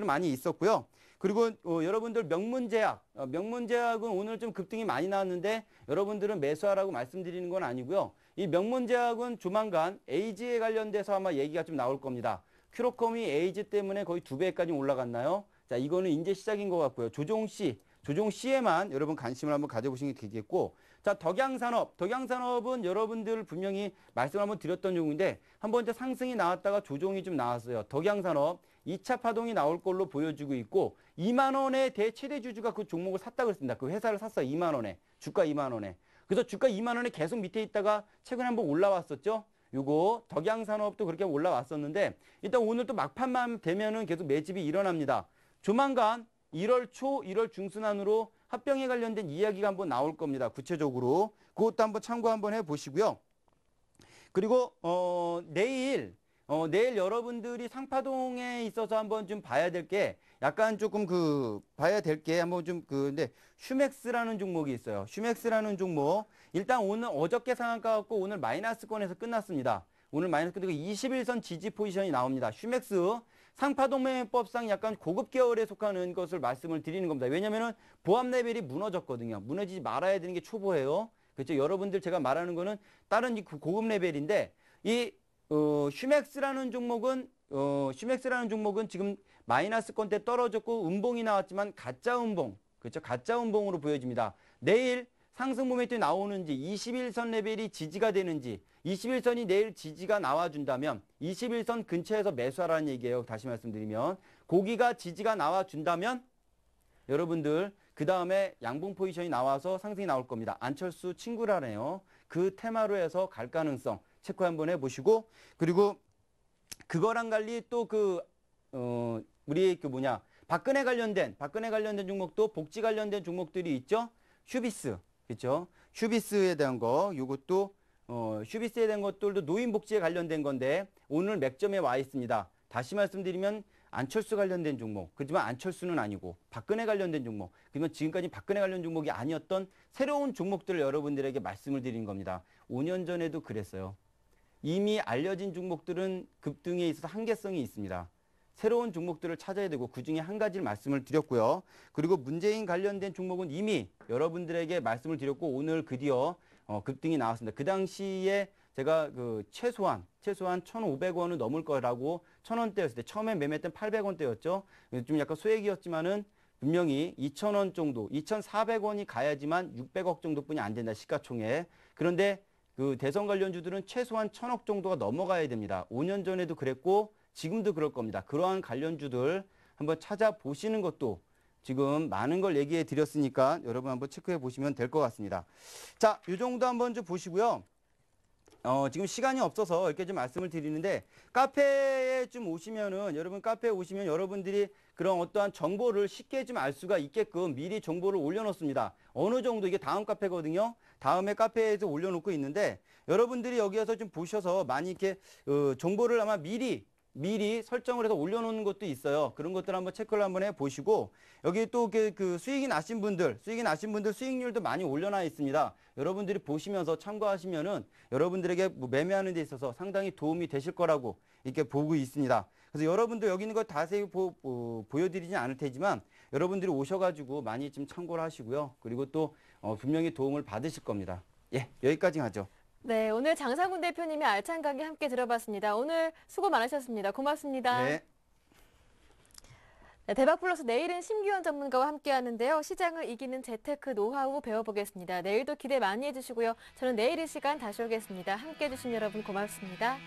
많이 있었고요. 그리고 여러분들 명문제약은 오늘 좀 급등이 많이 나왔는데 여러분들은 매수하라고 말씀드리는 건 아니고요. 이 명문제약은 조만간 에이즈에 관련돼서 아마 얘기가 좀 나올 겁니다. 큐로컴이 에이즈 때문에 거의 2배까지 올라갔나요? 자, 이거는 이제 시작인 것 같고요. 조종C에만 여러분 관심을 한번 가져보시는 게 되겠고, 자, 덕양산업은 여러분들 분명히 말씀을 한번 드렸던 종인데 한번 이제 상승이 나왔다가 조종이 좀 나왔어요. 덕양산업 2차 파동이 나올 걸로 보여지고 있고 2만 원의 대최대 주주가 그 종목을 샀다고 했습니다. 그 회사를 샀어요. 2만 원에. 주가 2만 원에. 그래서 주가 2만 원에 계속 밑에 있다가 최근에 한번 올라왔었죠. 요거 덕양산업도 그렇게 올라왔었는데 일단 오늘 또 막판만 되면은 계속 매집이 일어납니다. 조만간 1월 초, 1월 중순안으로 합병에 관련된 이야기가 한번 나올 겁니다. 구체적으로. 그것도 한번 참고 한번 해보시고요. 그리고 내일 여러분들이 상파동에 있어서 한번 좀 봐야 될 게 약간 조금 봐야 될 게 한번 좀 근데 슈맥스라는 종목이 있어요. 슈맥스라는 종목. 일단 오늘 어저께 상한가 갖고 오늘 마이너스권에서 끝났습니다. 오늘 마이너스 그리고 21선 지지 포지션이 나옵니다. 슈맥스 상파동 매매법상 약간 고급 계열에 속하는 것을 말씀을 드리는 겁니다. 왜냐면은 보합 레벨이 무너졌거든요. 무너지지 말아야 되는 게 초보예요. 그렇죠. 여러분들 제가 말하는 거는 다른 고급 레벨인데 슈맥스라는 종목은 지금 마이너스권 때 떨어졌고 음봉이 나왔지만 가짜 음봉, 그렇죠? 가짜 음봉으로 보여집니다. 내일 상승 모멘텀이 나오는지 21선 레벨이 지지가 되는지 21선이 내일 지지가 나와준다면 21선 근처에서 매수하라는 얘기예요. 다시 말씀드리면 고기가 지지가 나와준다면 여러분들 그 다음에 양봉 포지션이 나와서 상승이 나올 겁니다. 안철수 친구라네요. 그 테마로 해서 갈 가능성 체크 한번 해보시고 그리고 그거랑 달리 또 우리 박근혜 관련된 종목도 복지 관련된 종목들이 있죠. 휴비스 그렇죠. 휴비스에 대한 거 요것도 휴비스에 대한 것들도 노인복지에 관련된 건데 오늘 맥점에 와 있습니다. 다시 말씀드리면 안철수 관련된 종목 그렇지만 안철수는 아니고 박근혜 관련된 종목 그러면 지금까지 박근혜 관련 종목이 아니었던 새로운 종목들을 여러분들에게 말씀을 드린 겁니다. 5년 전에도 그랬어요. 이미 알려진 종목들은 급등에 있어서 한계성이 있습니다. 새로운 종목들을 찾아야 되고 그중에 한 가지를 말씀을 드렸고요. 그리고 문재인 관련된 종목은 이미 여러분들에게 말씀을 드렸고 오늘 드디어 급등이 나왔습니다. 그 당시에 제가 최소한 1,500원은 넘을 거라고 1,000원대였을 때 처음에 매매했던 800원대였죠. 좀 약간 소액이었지만은 분명히 2,000원 정도, 2,400원이 가야지만 600억 정도뿐이 안 된다. 시가총액. 그런데 대선 관련주들은 최소한 1,000억 정도가 넘어가야 됩니다. 5년 전에도 그랬고 지금도 그럴 겁니다. 그러한 관련주들 한번 찾아보시는 것도 지금 많은 걸 얘기해 드렸으니까 여러분 한번 체크해 보시면 될 것 같습니다. 자, 이 정도 한번 좀 보시고요. 지금 시간이 없어서 이렇게 좀 말씀을 드리는데 카페에 좀 오시면은 카페에 오시면 여러분들이 그런 어떠한 정보를 쉽게 좀 알 수가 있게끔 미리 정보를 올려놓습니다. 어느 정도 이게 다음 카페거든요. 다음에 카페에서 올려놓고 있는데 여러분들이 여기에서 좀 보셔서 많이 이렇게 정보를 아마 미리 설정을 해서 올려놓는 것도 있어요. 그런 것들 한번 체크를 한번 해보시고 여기 또 수익이 나신 분들 수익률도 많이 올려놔 있습니다. 여러분들이 보시면서 참고하시면은 여러분들에게 매매하는 데 있어서 상당히 도움이 되실 거라고 이렇게 보고 있습니다. 그래서 여러분들 여기 있는 거 자세히 보여드리진 않을 테지만 여러분들이 오셔가지고 많이 좀 참고를 하시고요. 그리고 또 분명히 도움을 받으실 겁니다. 예, 여기까지 하죠. 네, 오늘 장상훈 대표님이 알찬 강의 함께 들어봤습니다. 오늘 수고 많으셨습니다. 고맙습니다. 네. 네, 대박플러스 내일은 심기원 전문가와 함께 하는데요. 시장을 이기는 재테크 노하우 배워보겠습니다. 내일도 기대 많이 해주시고요. 저는 내일 이 시간 다시 오겠습니다. 함께 해주신 여러분 고맙습니다.